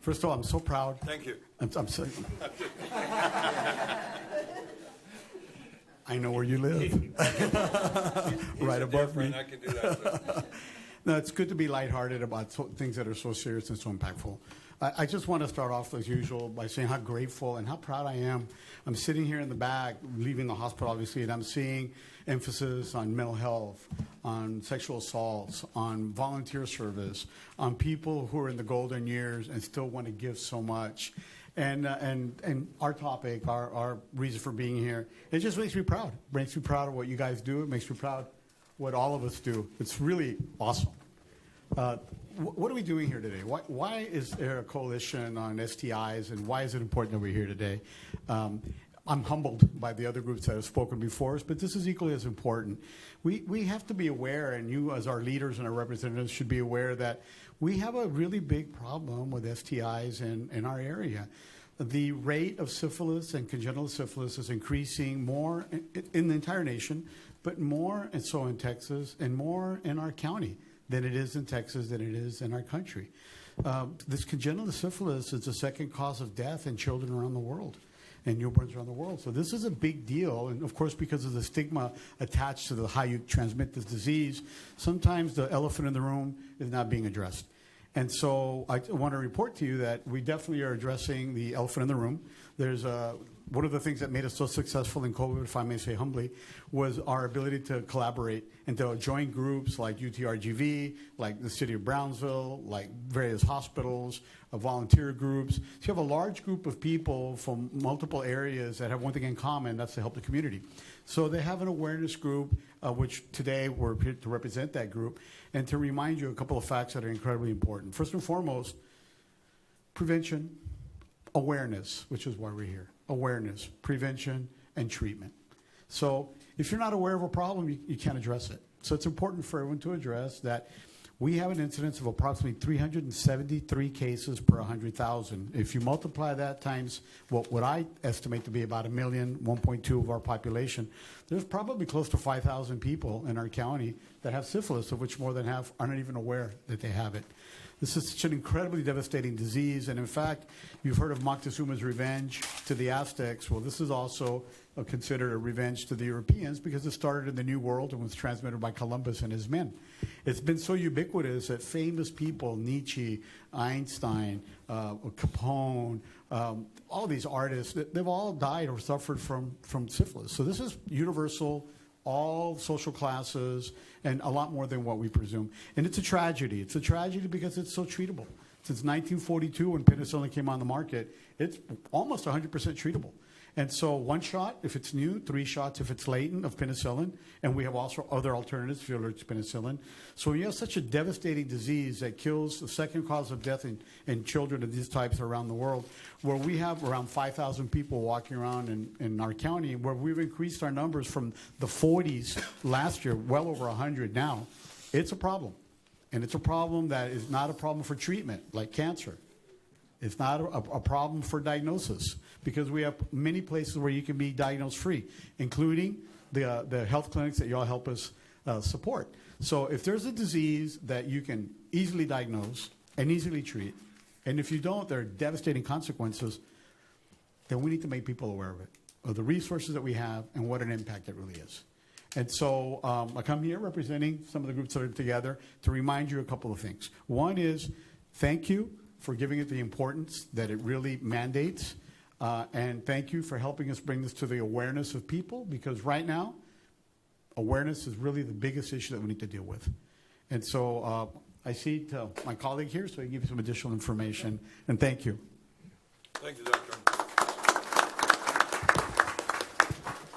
First of all, I'm so proud. Thank you. I'm so, I know where you live. Right above me. I can do that. No, it's good to be lighthearted about things that are so serious and so impactful. I just want to start off, as usual, by saying how grateful and how proud I am. I'm sitting here in the back, leaving the hospital, obviously, and I'm seeing emphasis on mental health, on sexual assaults, on volunteer service, on people who are in the golden years and still want to give so much. And our topic, our reason for being here, it just makes me proud. It makes me proud of what you guys do. It makes me proud what all of us do. It's really awesome. What are we doing here today? Why is there a coalition on STIs, and why is it important that we're here today? I'm humbled by the other groups that have spoken before us, but this is equally as important. We have to be aware, and you as our leaders and our representatives should be aware that we have a really big problem with STIs in our area. The rate of syphilis and congenital syphilis is increasing more in the entire nation, but more and so in Texas and more in our county than it is in Texas, than it is in our country. This congenital syphilis is the second cause of death in children around the world. and newborns around the world. So this is a big deal, and of course, because of the stigma attached to how you transmit this disease, sometimes the elephant in the room is not being addressed. And so I want to report to you that we definitely are addressing the elephant in the room. There's one of the things that made us so successful in COVID, if I may say humbly, was our ability to collaborate and to join groups like UTRGV, like the city of Brownsville, like various hospitals, volunteer groups. So you have a large group of people from multiple areas that have one thing in common, that's to help the community. So they have an awareness group, which today we're here to represent that group, and to remind you a couple of facts that are incredibly important. First and foremost, prevention, awareness, which is why we're here. Awareness, prevention, and treatment. So if you're not aware of a problem, you can't address it. So it's important for everyone to address that we have an incidence of approximately 373 cases per 100,000. If you multiply that times what I estimate to be about 1 million, 1.2 of our population, there's probably close to 5,000 people in our county that have syphilis, of which more than half aren't even aware that they have it. This is such an incredibly devastating disease, and in fact, you've heard of Moctezuma's revenge to the Aztecs. Well, this is also considered a revenge to the Europeans because it started in the New World and was transmitted by Columbus and his men. It's been so ubiquitous that famous people, Nietzsche, Einstein, Capone, all these artists, they've all died or suffered from syphilis. So this is universal, all social classes, and a lot more than what we presume. And it's a tragedy. It's a tragedy because it's so treatable. Since 1942, when penicillin came on the market, it's almost 100% treatable. And so 1 shot if it's new, 3 shots if it's latent of penicillin, and we have also other alternatives if you're allergic to penicillin. So you have such a devastating disease that kills the second cause of death in children of these types around the world, where we have around 5,000 people walking around in our county, where we've increased our numbers from the 40s last year, well over 100 now. It's a problem. And it's a problem that is not a problem for treatment, like cancer. It's not a problem for diagnosis, because we have many places where you can be diagnosed free, including the health clinics that y'all help us support. So if there's a disease that you can easily diagnose and easily treat, and if you don't, there are devastating consequences, then we need to make people aware of it, of the resources that we have and what an impact it really is. And so I come here representing some of the groups that are together to remind you a couple of things. One is thank you for giving it the importance that it really mandates. And thank you for helping us bring this to the awareness of people, because right now, awareness is really the biggest issue that we need to deal with. And so I see my colleague here, so he can give you some additional information. And thank you. Thank you, Doctor.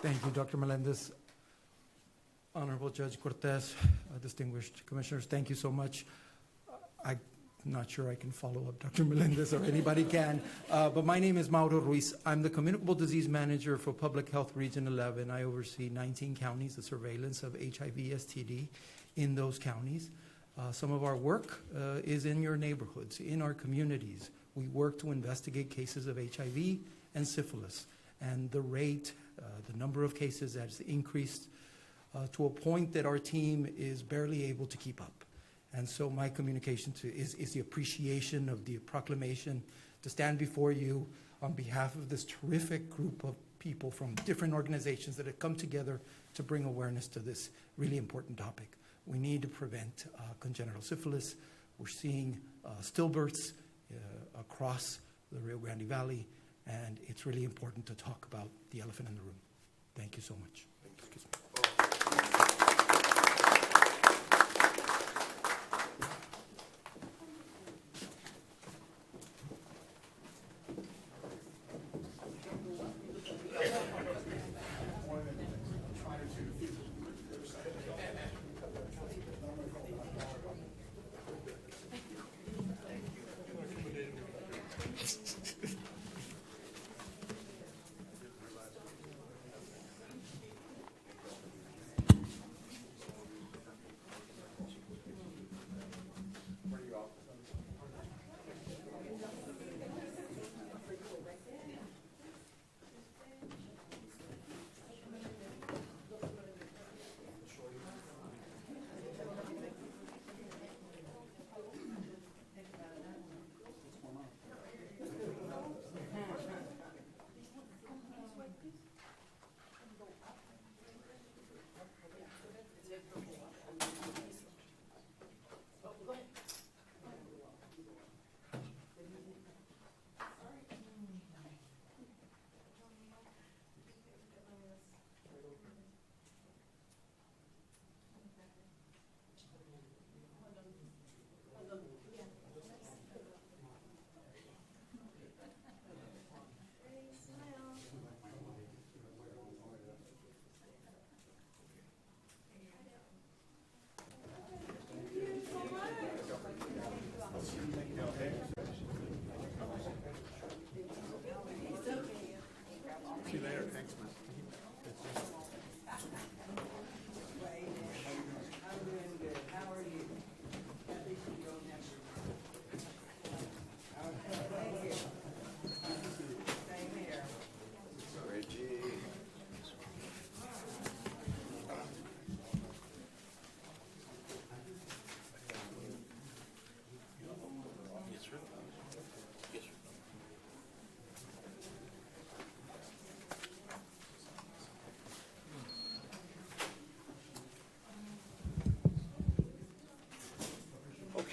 Thank you, Dr. Melendez. Honorable Judge Cortez, distinguished commissioners, thank you so much. I'm not sure I can follow up Dr. Melendez or anybody can, but my name is Mauro Ruiz. I'm the Communicable Disease Manager for Public Health Region 11. I oversee 19 counties, the surveillance of HIV, STD in those counties. Some of our work is in your neighborhoods, in our communities. We work to investigate cases of HIV and syphilis, and the rate, the number of cases has increased to a point that our team is barely able to keep up. And so my communication is the appreciation of the proclamation to stand before you on behalf of this terrific group of people from different organizations that have come together to bring awareness to this really important topic. We need to prevent congenital syphilis. We're seeing stillbirths across the Rio Grande Valley, and it's really important to talk about the elephant in the room. Thank you so much. Excuse me.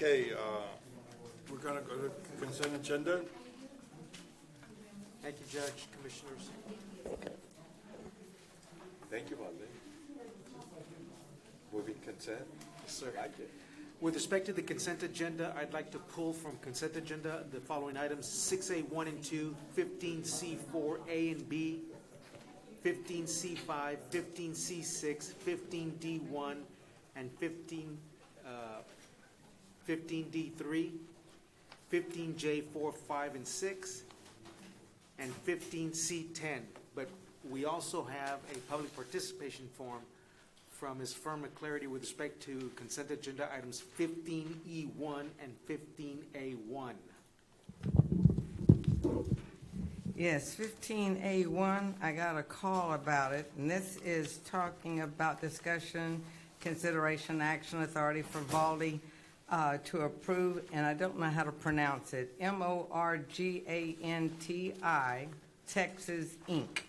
Okay, we're gonna go to consent agenda. Thank you, Judge, Commissioners. Thank you, Valde. Moving consent? Yes, sir. Like it. With respect to the consent agenda, I'd like to pull from consent agenda the following items: 6A1 and 2, 15C4A and B, 15C5, 15C6, 15D1, and 15D3, 15J4, 5, and 6, and 15C10. But we also have a public participation form from Ms. Fern McClarity with respect to consent agenda items 15E1 and 15A1. Yes, 15A1, I got a call about it, and this is talking about discussion, consideration, action authority for Valdi to approve, and I don't know how to pronounce it, Morganti, Texas, Inc.,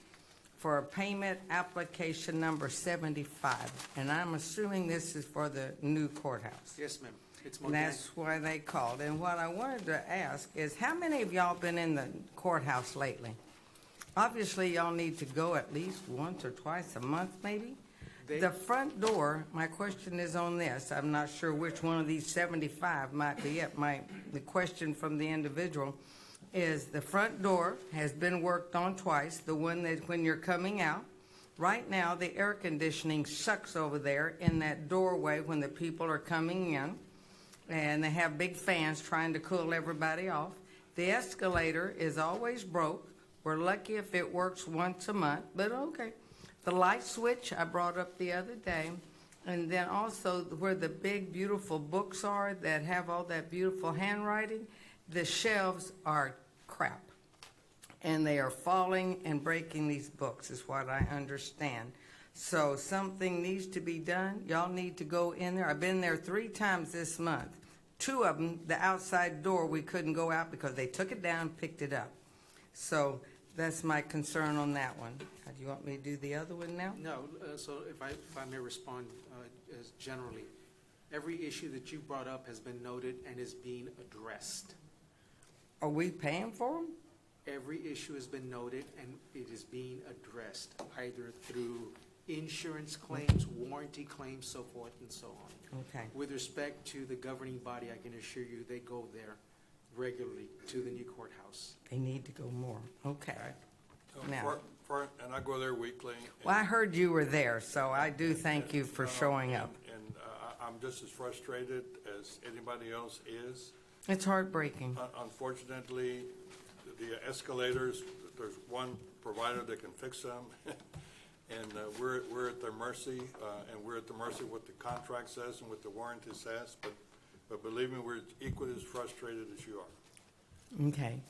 for a payment application number 75. And I'm assuming this is for the new courthouse. Yes, ma'am. It's And Morgan. that's why they called. And what I wanted to ask is, how many of y'all been in the courthouse lately? Obviously, y'all need to go at least once or twice a month, maybe? The front door, my question is on this. I'm not sure which one of these 75 might be it. The question from the individual is, the front door has been worked on twice, the one that when you're coming out. Right now, the air conditioning sucks over there in that doorway when the people are coming in, and they have big fans trying to cool everybody off. The escalator is always broke. We're lucky if it works once a month, but okay. The light switch I brought up the other day, and then also where the big, beautiful books are that have all that beautiful handwriting, the shelves are crap. And they are falling and breaking these books, is what I understand. So something needs to be done. Y'all need to go in there. I've been there 3 times this month. 2 of them, the outside door, we couldn't go out because they took it down, picked it up. So that's my concern on that one. Do you want me to do the other one now? No, so if I may respond as generally, every issue that you brought up has been noted and is being addressed. Are we paying for them? Every issue has been noted and it is being addressed, either through insurance claims, warranty claims, so forth and so on. Okay. With respect to the governing body, I can assure you they go there regularly to the new courthouse. They need to go more. Okay. Now. And I go there weekly. Well, I heard you were there, so I do thank you for showing up. And I'm just as frustrated as anybody else is. It's heartbreaking. Unfortunately, the escalators, there's one provider that can fix them, and we're at their mercy, and we're at the mercy of what the contract says and what the warranty says, but believe me, we're equally as frustrated as you are. Okay.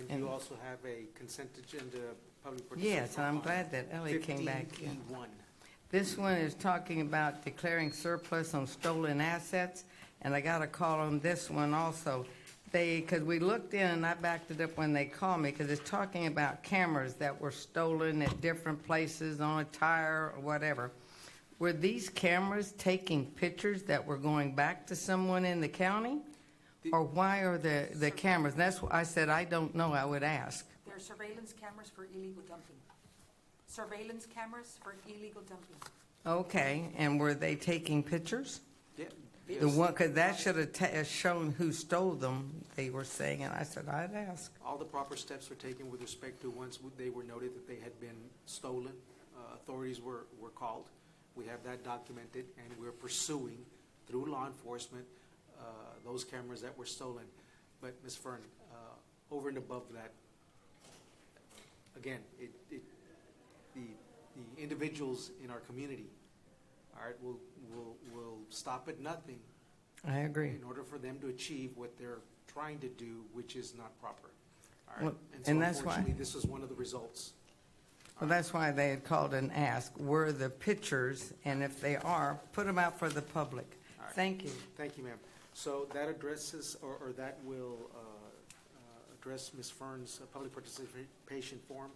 And you also have a consent agenda public participation. Yes, and I'm glad that Ellie came back in. 15E1. This one is talking about declaring surplus on stolen assets, and I got a call on this one also. Because we looked in, and I backed it up when they called me, because it's talking about cameras that were stolen at different places on a tire or whatever. Were these cameras taking pictures that were going back to someone in the county? Or why are the cameras? That's what I said, I don't know, I would ask. They're surveillance cameras for illegal dumping. Surveillance cameras for illegal dumping. Okay, and were they taking pictures? Yeah. The one, because that should have shown who stole them, they were saying, and I said, I'd ask. All the proper steps were taken with respect to once they were noted that they had been stolen. Authorities were called. We have that documented, and we're pursuing through law enforcement those cameras that were stolen. But Ms. Fern, over and above that, again, the individuals in our community, all right, will stop at nothing. I agree. In order for them to achieve what they're trying to do, which is not proper. All right? Well, so and that's why- unfortunately, this is one of the results. Well, that's why they had called and asked, were the pictures, and if they are, put them out for the public. All right. Thank you. Thank you, ma'am. So that addresses, or that will address Ms. Fern's public participation form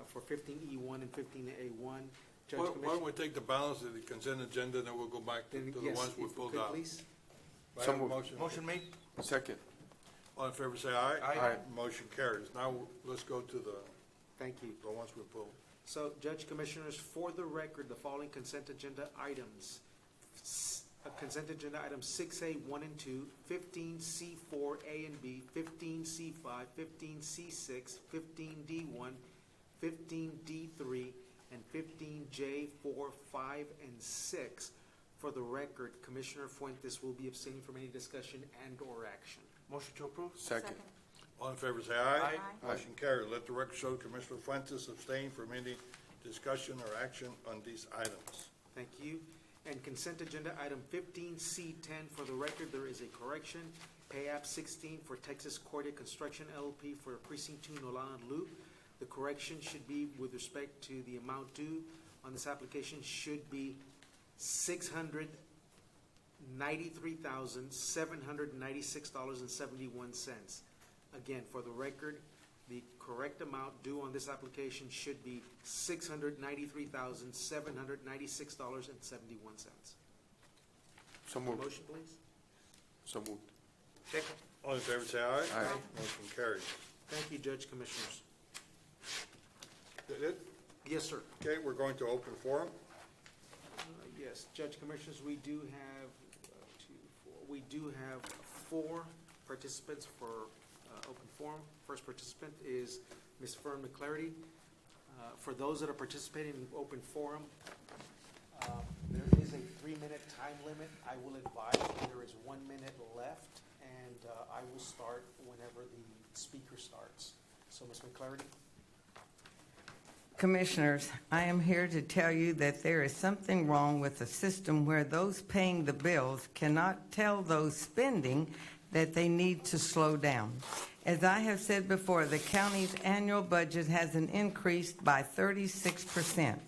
for 15E1 and 15A1. Why don't we take the balance of the consent agenda, and then we'll go back to the Yes, ones we if pulled could, out? please. Do I have a motion? Motion made. Second. All in favor, say aye. Aye. Motion carries. Now, let's go to the Thank you. ones we pulled. So, Judge Commissioners, for the record, the following consent agenda items. Consent agenda items 6A, 1 and 2, 15C4, A and B, 15C5, 15C6, 15D1, 15D3, and 15J4, 5, and 6. For the record, Commissioner Fuentes will be abstaining from any discussion and/or action. Motion to approve. Second. All in favor, say aye. Aye. Motion carries. Let the record show Commissioner Fuentes abstain from any discussion or action on these items. Thank you. And consent agenda item 15C10, for the record, there is a correction. Pay app 16 for Texas Cordia Construction LLP for Precinct 2 Nolan Loop. The correction should be with respect to the amount due on this application should be $693,796.71. Again, for the record, the correct amount due on this application should be $693,796.71. So moved. Motion, please. So moved. Second. All in favor, say aye. Aye. Motion carries. Thank you, Judge Commissioners. That it? Yes, sir. Okay, we're going to open forum. Yes, Judge Commissioners, we do have we do have 4 participants for open forum. First participant is Ms. Fern McClarty. For those that are participating in open forum, there is a 3-minute time limit. I will advise that there is 1 minute left, and I will start whenever the speaker starts. So, Ms. McClarty. Commissioners, I am here to tell you that there is something wrong with the system where those paying the bills cannot tell those spending that they need to slow down. As I have said before, the county's annual budget has an increase by 36%.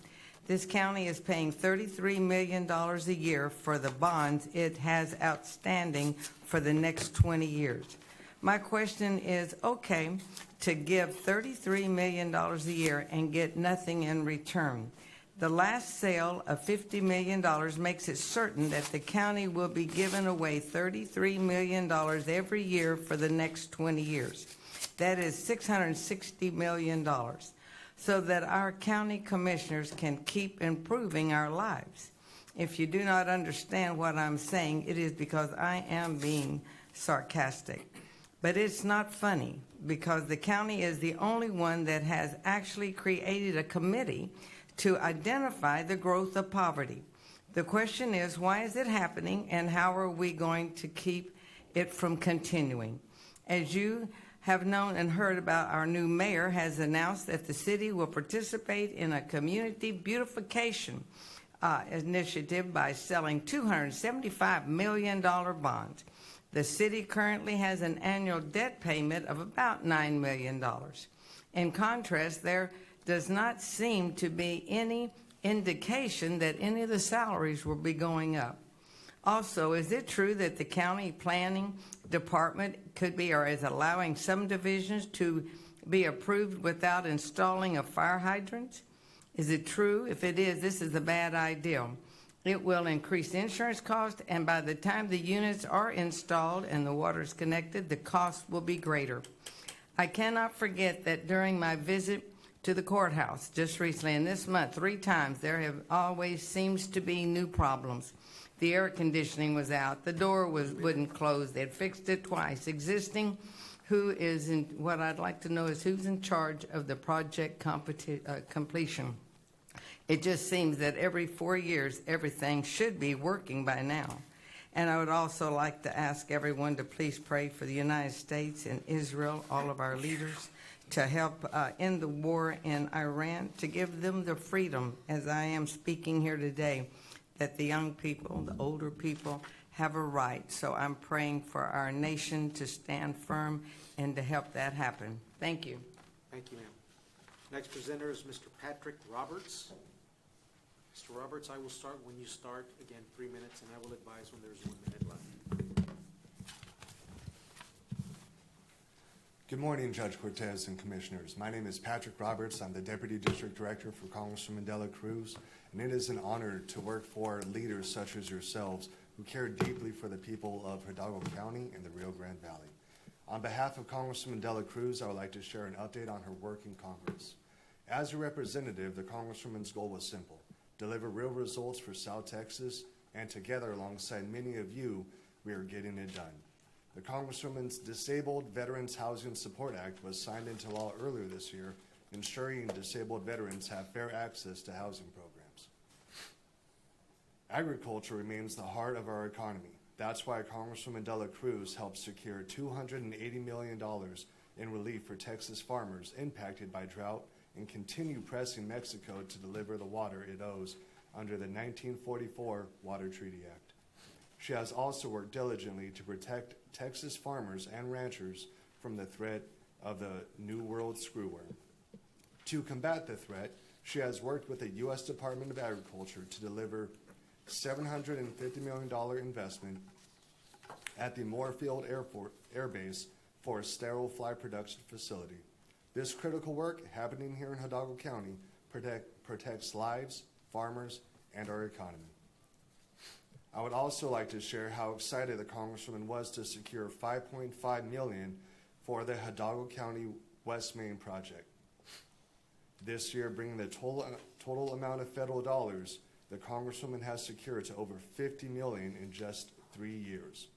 This county is paying $33 million a year for the bonds it has outstanding for the next 20 years. My question is, okay, to give $33 million a year and get nothing in return. The last sale of $50 million makes it certain that the county will be giving away $33 million every year for the next 20 years. That is $660 million, so that our county commissioners can keep improving our lives. If you do not understand what I'm saying, it is because I am being sarcastic. But it's not funny, because the county is the only one that has actually created a committee to identify the growth of poverty. The question is, why is it happening, and how are we going to keep it from continuing? As you have known and heard about, our new mayor has announced that the city will participate in a community beautification initiative by selling $275 million bonds. The city currently has an annual debt payment of about $9 million. In contrast, there does not seem to be any indication that any of the salaries will be going up. Also, is it true that the county planning department could be or is allowing some divisions to be approved without installing a fire hydrant? Is it true? If it is, this is a bad idea. It will increase insurance costs, and by the time the units are installed and the water is connected, the cost will be greater. I cannot forget that during my visit to the courthouse just recently, and this month, 3 times, there have always seems to be new problems. The air conditioning was out. The door wouldn't close. They had fixed it twice. Existing, what I'd like to know is who's in charge of the project completion. It just seems that every 4 years, everything should be working by now. And I would also like to ask everyone to please pray for the United States and Israel, all of our leaders, to help end the war in Iran, to give them the freedom, as I am speaking here today, that the young people, the older people, have a right. So I'm praying for our nation to stand firm and to help that happen. Thank you. Thank you, ma'am. Next presenter is Mr. Patrick Roberts. Mr. Roberts, I will start when you start. Again, 3 minutes, and I will advise when there's 1 minute left. Good morning, Judge Cortez and Commissioners. My name is Patrick Roberts. I'm the Deputy District Director for Congresswoman Dela Cruz, and it is an honor to work for leaders such as yourselves who care deeply for the people of Hidalgo County and the Rio Grande Valley. On behalf of Congresswoman Dela Cruz, I would like to share an update on her work in Congress. As a representative, the Congresswoman's goal was simple: deliver real results for South Texas, and together, alongside many of you, we are getting it done. The Congresswoman's Disabled Veterans Housing Support Act was signed into law earlier this year, ensuring disabled veterans have fair access to housing programs. Agriculture remains the heart of our economy. That's why Congresswoman Dela Cruz helped secure $280 million in relief for Texas farmers impacted by drought and continue pressing Mexico to deliver the water it owes under the 1944 Water Treaty Act. She has also worked diligently to protect Texas farmers and ranchers from the threat of the New World screwworm. To combat the threat, she has worked with the U.S. Department of Agriculture to deliver $750 million investment at the Moorfield Air Base for a sterile fly production facility. This critical work happening here in Hidalgo County protects lives, farmers, and our economy. I would also like to share how excited the Congresswoman was to secure $5.5 million for the Hidalgo County West Main project. This year, bringing the total amount of federal dollars the Congresswoman has secured to over $50 million in just 3 years.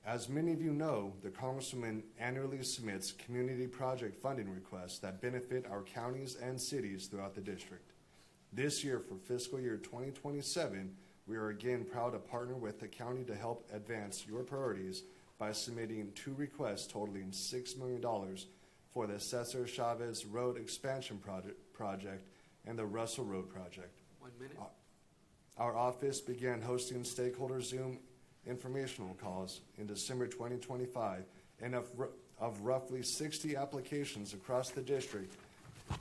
As many of you know, the Congresswoman annually submits community project funding requests that benefit our counties and cities throughout the district. This year, for fiscal year 2027, we are again proud to partner with the county to help advance your priorities by submitting 2 requests totaling $6 million for the Cesar Chavez Road Expansion project and the Russell Road project. 1 minute. Our office began hosting stakeholder Zoom informational calls in December 2025, and of roughly 60 applications across the district,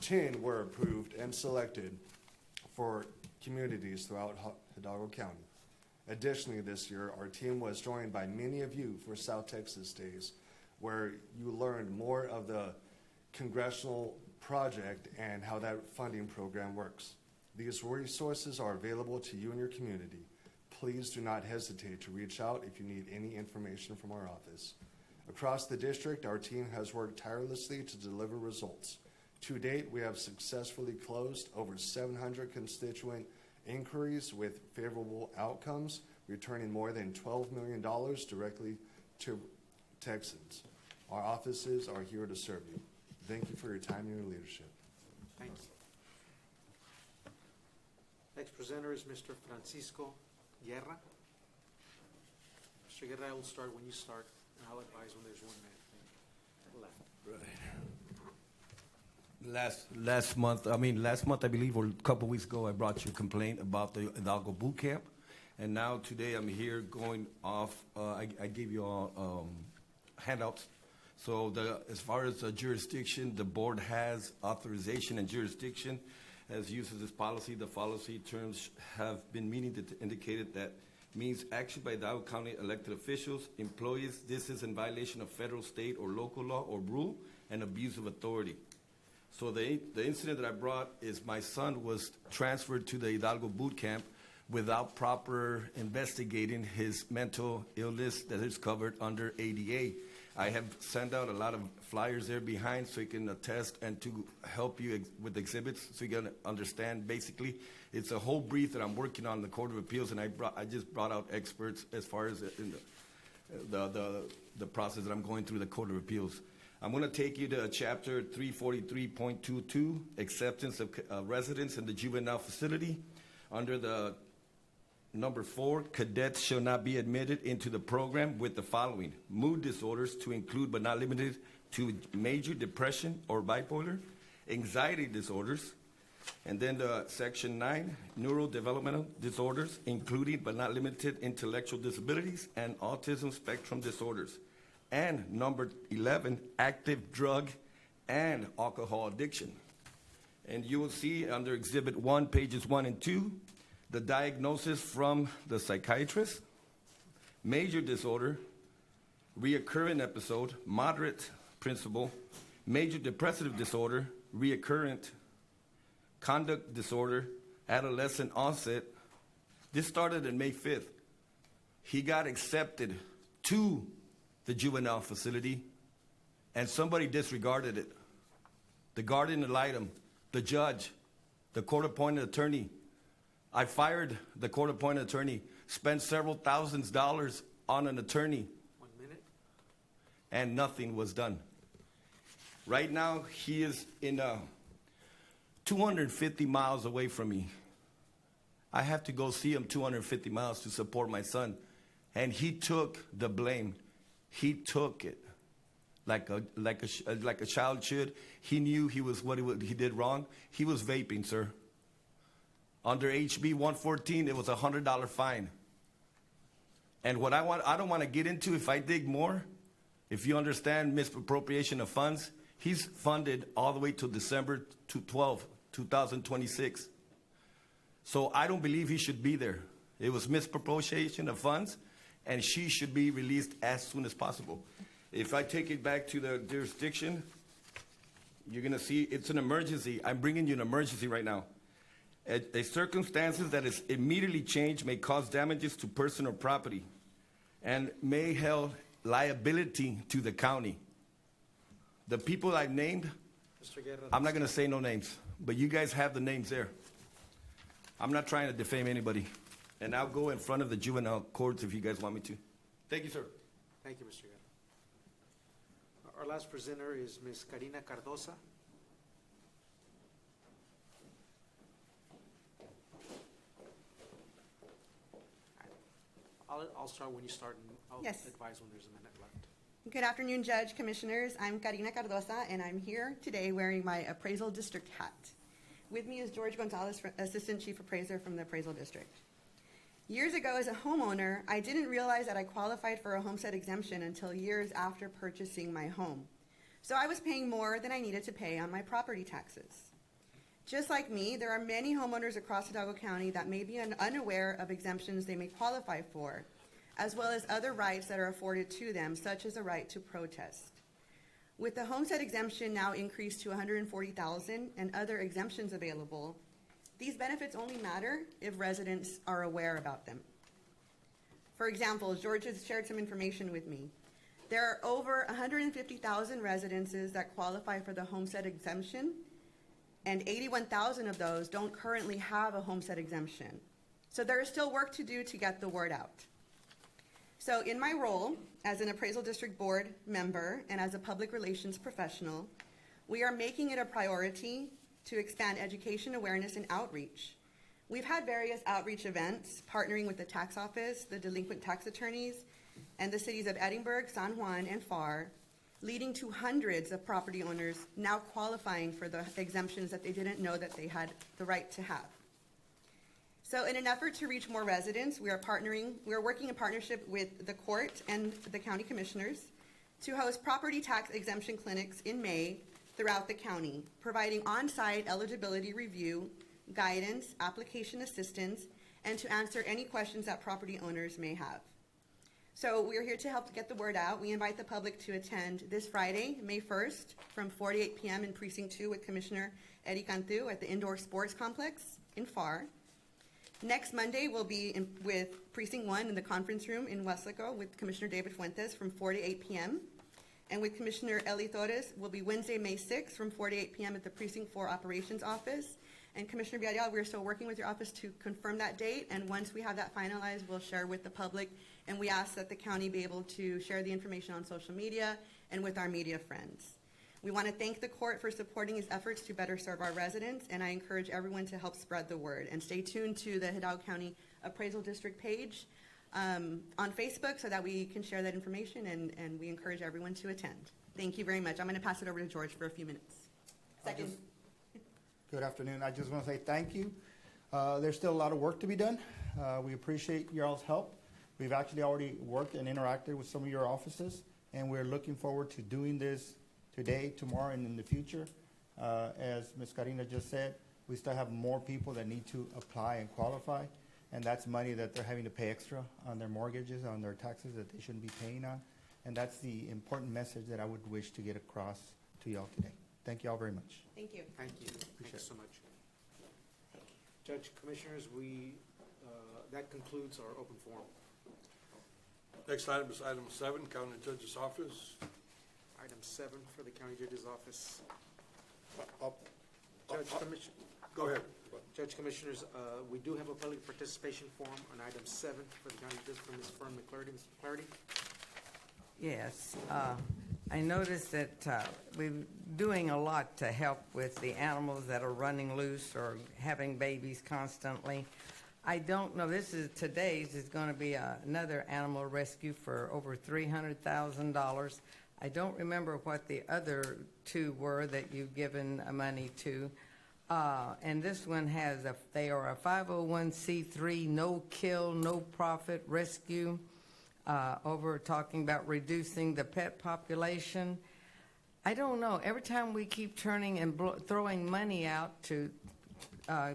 10 were approved and selected for communities throughout Hidalgo County. Additionally, this year, our team was joined by many of you for South Texas Days, where you learned more of the congressional project and how that funding program works. These resources are available to you and your community. Please do not hesitate to reach out if you need any information from our office. Across the district, our team has worked tirelessly to deliver results. To date, we have successfully closed over 700 constituent inquiries with favorable outcomes, returning more than $12 million directly to Texans. Our offices are here to serve you. Thank you for your time and your leadership. Thank you. Next presenter is Mr. Francisco Guerra. Mr. Guerra, I will start when you start, and I'll advise when there's 1 minute left. Last month, I believe, or a couple weeks ago, I brought you a complaint about the Hidalgo boot camp. And now today I'm here going off, I gave you all handouts. So as far as the jurisdiction, the board has authorization and jurisdiction as uses this policy. The policy terms have been meaning that indicated that means action by Hidalgo County elected officials, employees. This is in violation of federal, state, or local law or rule and abuse of authority. So the incident that I brought is my son was transferred to the Hidalgo boot camp without proper investigating his mental illness that is covered under ADA. I have sent out a lot of flyers there behind so you can attest and to help you with exhibits so you can understand. Basically, it's a whole brief that I'm working on in the Court of Appeals, and I just brought out experts as far as in the process that I'm going through the Court of Appeals. I'm going to take you to chapter 343.22, acceptance of residents in the juvenile facility. Under the number 4, cadets shall not be admitted into the program with the following: mood disorders, to include but not limited to major depression or bipolar, anxiety disorders, and then section 9, neurodevelopmental disorders, including but not limited intellectual disabilities and autism spectrum disorders. And number 11, active drug and alcohol addiction. And you will see under Exhibit 1, pages 1 and 2, the diagnosis from the psychiatrist: major disorder, reoccurring episode, moderate principal, major depressive disorder, reoccurrent, conduct disorder, adolescent onset. This started on May 5th. He got accepted to the juvenile facility, and somebody disregarded it. The guardian ad litem, the judge, the court-appointed attorney. I fired the court-appointed attorney, spent several $1000s on an attorney, 1 minute. and nothing was done. Right now, he is in 250 miles away from me. I have to go see him 250 miles to support my son. And he took the blame. He took it like a child should. He knew he did wrong. He was vaping, sir. Under HB 114, it was a $100 fine. And what I don't want to get into, if I dig more, if you understand misappropriation of funds, he's funded all the way to December 12, 2026. So I don't believe he should be there. It was misappropriation of funds, and she should be released as soon as possible. If I take it back to the jurisdiction, you're going to see it's an emergency. I'm bringing you an emergency right now. A circumstances that is immediately changed may cause damages to person or property and may held liability to the county. The people I've named, Mr. Guerra. I'm not going to say no names, but you guys have the names there. I'm not trying to defame anybody. And I'll go in front of the juvenile courts if you guys want me to. Thank you, sir. Thank you, Mr. Guerra. Our last presenter is Ms. Karina Cardosa. I'll start when you start, and I'll Yes. advise when there's a minute left. Good afternoon, Judge, Commissioners. I'm Karina Cardosa, and I'm here today wearing my Appraisal District hat. With me is George Gonzalez, Assistant Chief Appraiser from the Appraisal District. Years ago, as a homeowner, I didn't realize that I qualified for a homestead exemption until years after purchasing my home. So I was paying more than I needed to pay on my property taxes. Just like me, there are many homeowners across Hidalgo County that may be unaware of exemptions they may qualify for, as well as other rights that are afforded to them, such as a right to protest. With the homestead exemption now increased to $140,000 and other exemptions available, these benefits only matter if residents are aware about them. For example, George has shared some information with me. There are over 150,000 residences that qualify for the homestead exemption, and 81,000 of those don't currently have a homestead exemption. So there is still work to do to get the word out. So in my role as an Appraisal District Board member and as a public relations professional, we are making it a priority to expand education, awareness, and outreach. We've had various outreach events partnering with the tax office, the delinquent tax attorneys, and the cities of Edinburgh, San Juan, and FAR, leading to hundreds of property owners now qualifying for the exemptions that they didn't know that they had the right to have. So in an effort to reach more residents, we are working in partnership with the court and the county commissioners to host property tax exemption clinics in May throughout the county, providing on-site eligibility review, guidance, application assistance, and to answer any questions that property owners may have. So we're here to help get the word out. We invite the public to attend this Friday, May 1st, from 4 to 8 p.m. in Precinct 2 with Commissioner Eddie Cantu at the Indoor Sports Complex in FAR. Next Monday, we'll be with Precinct 1 in the conference room in Weslaco with Commissioner David Fuentes from 4 to 8 p.m. And with Commissioner Eli Torres, will be Wednesday, May 6th from 4 to 8 p.m. at the Precinct 4 Operations Office. And Commissioner Villarreal, we're still working with your office to confirm that date. And once we have that finalized, we'll share with the public. And we ask that the county be able to share the information on social media and with our media friends. We want to thank the court for supporting its efforts to better serve our residents, and I encourage everyone to help spread the word. And stay tuned to the Hidalgo County Appraisal District page on Facebook so that we can share that information, and we encourage everyone to attend. Thank you very much. I'm going to pass it over to George for a few minutes. Second. Good afternoon. I just want to say thank you. There's still a lot of work to be done. We appreciate your all's help. We've actually already worked and interacted with some of your offices, and we're looking forward to doing this today, tomorrow, and in the future. As Ms. Karina just said, we still have more people that need to apply and qualify, and that's money that they're having to pay extra on their mortgages, on their taxes that they shouldn't be paying on. And that's the important message that I would wish to get across to y'all today. Thank you all very much. Thank you. Thank you. Thank you so much. Judge, Commissioners, that concludes our open forum. Next item is item 7, County Judge's Office. Item 7 for the county judge's office. Up. Judge Commission. Go ahead. Judge Commissioners, we do have a public participation form on item 7 for the county judge from Ms. Fern McClarty. Ms. McClarty? Yes, I noticed that we're doing a lot to help with the animals that are running loose or having babies constantly. I don't know, today's is going to be another animal rescue for over $300,000. I don't remember what the other two were that you've given money to. And this one they are a 501c3, no kill, no profit rescue, over talking about reducing the pet population. I don't know, every time we keep turning and throwing money out to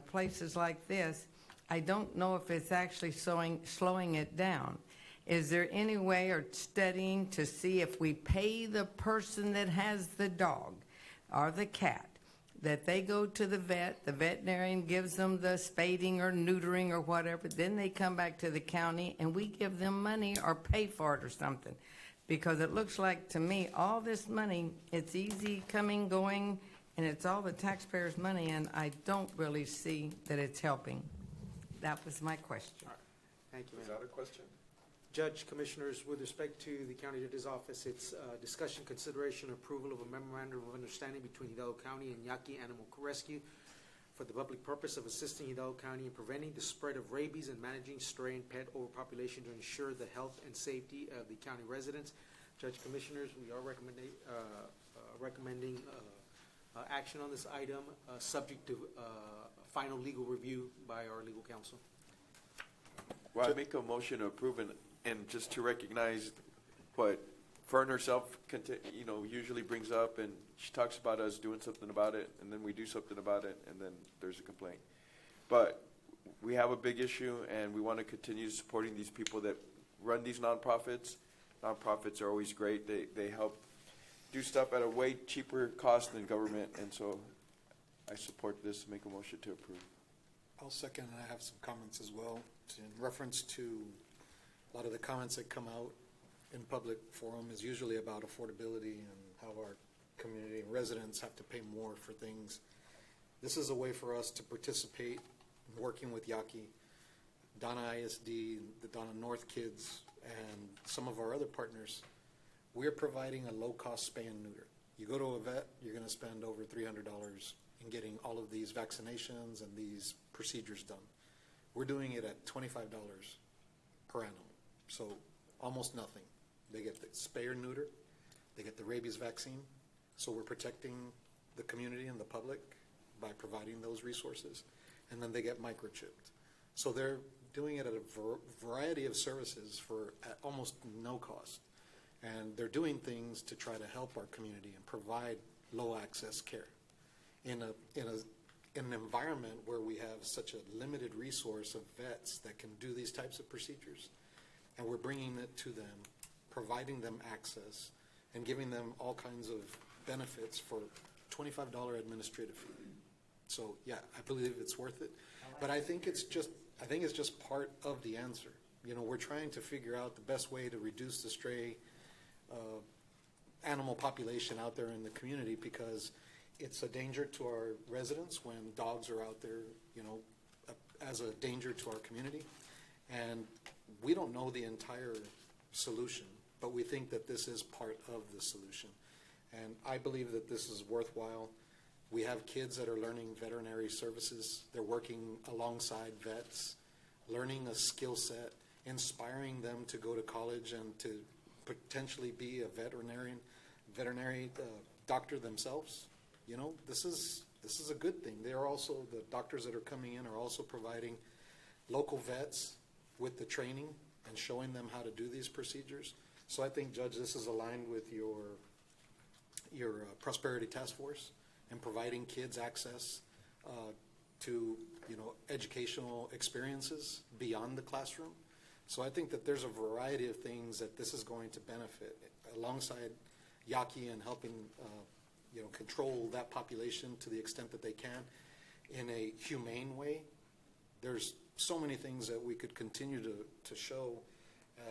places like this, I don't know if it's actually slowing it down. Is there any way or studying to see if we pay the person that has the dog or the cat, that they go to the veterinarian gives them the spading or neutering or whatever, then they come back to the county and we give them money or pay for it or something? Because it looks like to me, all this money, it's easy coming, going, and it's all the taxpayers' money, and I don't really see that it's helping. That was my question. Thank you, ma'am. Is that a question? Judge, Commissioners, with respect to the county judge's office, it's discussion, consideration, approval of a memorandum of understanding between Hidalgo County and Yaqui Animal Rescue for the public purpose of assisting Hidalgo County in preventing the spread of rabies and managing stray and pet overpopulation to ensure the health and safety of the county residents. Judge, Commissioners, we are recommending action on this item, subject to final legal review by our legal counsel. Well, I make a motion to approve and just to recognize what Fern herself, usually brings up, and she talks about us doing something about it, and then we do something about it, and then there's a complaint. But we have a big issue, and we want to continue supporting these people that run these nonprofits. Nonprofits are always great. They help do stuff at a way cheaper cost than government, and so I support this. Make a motion to approve. I'll second, and I have some comments as well in reference to a lot of the comments that come out in public forum is usually about affordability and how our community and residents have to pay more for things. This is a way for us to participate in working with Yaqui, Donna ISD, the Donna North kids, and some of our other partners. We're providing a low-cost spay and neuter. You go to a vet, you're going to spend over $300 in getting all of these vaccinations and these procedures done. We're doing it at $25 per animal, so almost nothing. They get the spay or neuter, they get the rabies vaccine, so we're protecting the community and the public by providing those resources, and then they get microchipped. So they're doing it at a variety of services for at almost no cost, and they're doing things to try to help our community and provide low-access care. In an environment where we have such a limited resource of vets that can do these types of procedures, and we're bringing it to them, providing them access, and giving them all kinds of benefits for $25 administrative fee. So yeah, I believe it's worth it, but I think it's just part of the answer. We're trying to figure out the best way to reduce the stray animal population out there in the community, because it's a danger to our residents when dogs are out there, as a danger to our community. And we don't know the entire solution, but we think that this is part of the solution. And I believe that this is worthwhile. We have kids that are learning veterinary services. They're working alongside vets, learning a skill set, inspiring them to go to college and to potentially be a veterinary doctor themselves. This is a good thing. They are also, the doctors that are coming in are also providing local vets with the training and showing them how to do these procedures. So I think, Judge, this is aligned with your Prosperity Task Force and providing kids access to educational experiences beyond the classroom. So I think that there's a variety of things that this is going to benefit alongside Yaqui and helping control that population to the extent that they can in a humane way. There's so many things that we could continue to show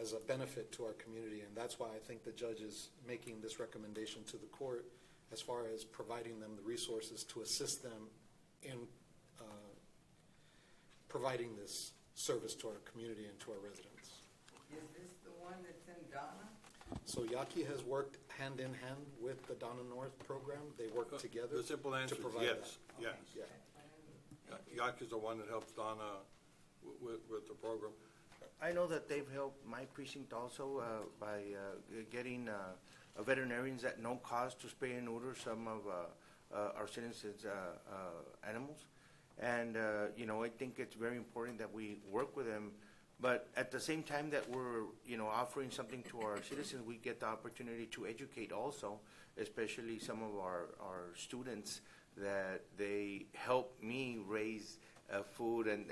as a benefit to our community, and that's why I think the judge is making this recommendation to the court as far as providing them the resources to assist them in providing this service to our community and to our residents. Is this the one that's in Donna? So Yaqui has worked hand in hand with the Donna North program. They work together The simple answer to is provide yes, that. yes. Yeah. Yaki's the one that helps Donna with the program. I know that they've helped my precinct also by getting veterinarians at no cost to spay and neuter some of our citizens' animals. And, I think it's very important that we work with them. But at the same time that we're, offering something to our citizens, we get the opportunity to educate also, especially some of our students, that they help me raise food and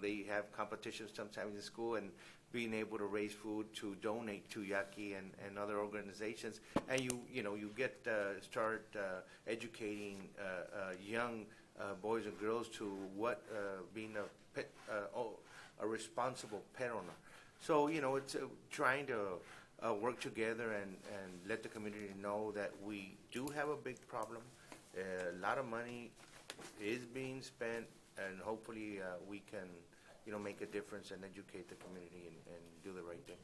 they have competitions sometimes in school, and being able to raise food to donate to Yaqui and other organizations. And you get start educating young boys and girls to what being a pet, a responsible pet owner. So, it's trying to work together and let the community know that we do have a big problem. A lot of money is being spent, and hopefully we can, make a difference and educate the community and do the right thing.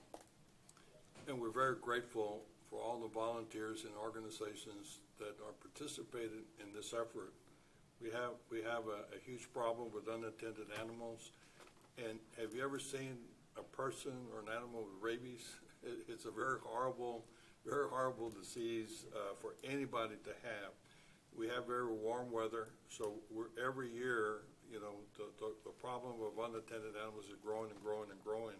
And we're very grateful for all the volunteers and organizations that are participating in this effort. We have a huge problem with unattended animals. And have you ever seen a person or an animal with rabies? It's a very horrible disease for anybody to have. We have very warm weather, so every year, the problem of unattended animals is growing and growing and growing.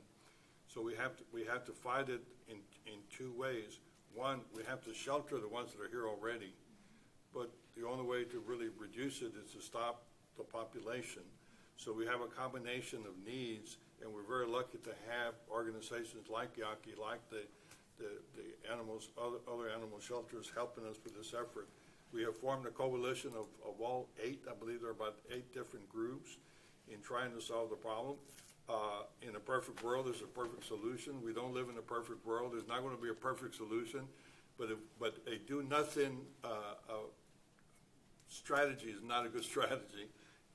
So we have to fight it in two ways. One, we have to shelter the ones that are here already, but the only way to really reduce it is to stop the population. So we have a combination of needs, and we're very lucky to have organizations like Yaqui, like the animals, other animal shelters helping us with this effort. We have formed a coalition of all 8, I believe there are about 8 different groups in trying to solve the problem. In a perfect world, there's a perfect solution. We don't live in a perfect world. There's not going to be a perfect solution, but a do-nothing strategy is not a good strategy,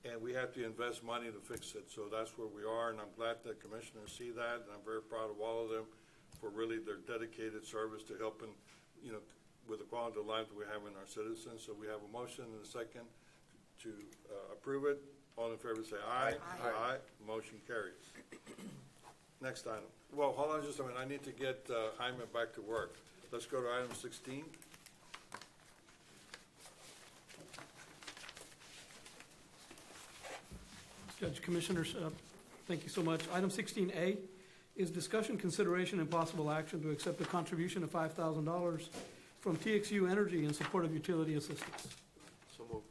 and we have to invest money to fix it. So that's where we are, and I'm glad that commissioners see that, and I'm very proud of all of them for really their dedicated service to helping, with the quality of life that we have in our citizens. So we have a motion and a second to approve it. All in favor say aye. Aye. Motion carries. Next item. Well, hold on just a minute. I need to get Jaime back to work. Let's go to item 16. Judge, Commissioners, thank you so much. Item 16A is discussion, consideration, and possible action to accept a contribution of $5,000 from TXU Energy in support of utility assistance. So moved.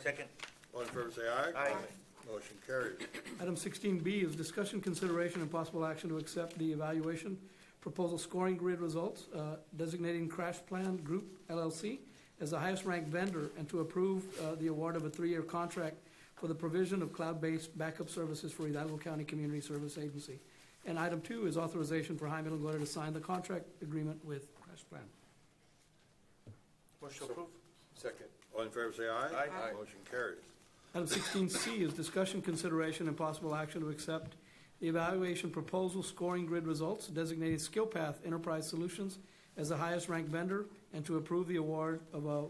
Second. All in favor say aye. Aye. Motion carries. Item 16B is discussion, consideration, and possible action to accept the evaluation proposal scoring grid results, designating Crash Plan Group LLC as the highest ranked vendor, and to approve the award of a 3-year contract for the provision of cloud-based backup services for Hidalgo County Community Service Agency. And item 2 is authorization for Jaime Longoria to sign the contract agreement with Crash Plan. Motion approved. Second. All in favor say aye. Aye. Motion carries. Item 16C is discussion, consideration, and possible action to accept the evaluation proposal scoring grid results, designating SkillPath Enterprise Solutions as the highest ranked vendor, and to approve the award of a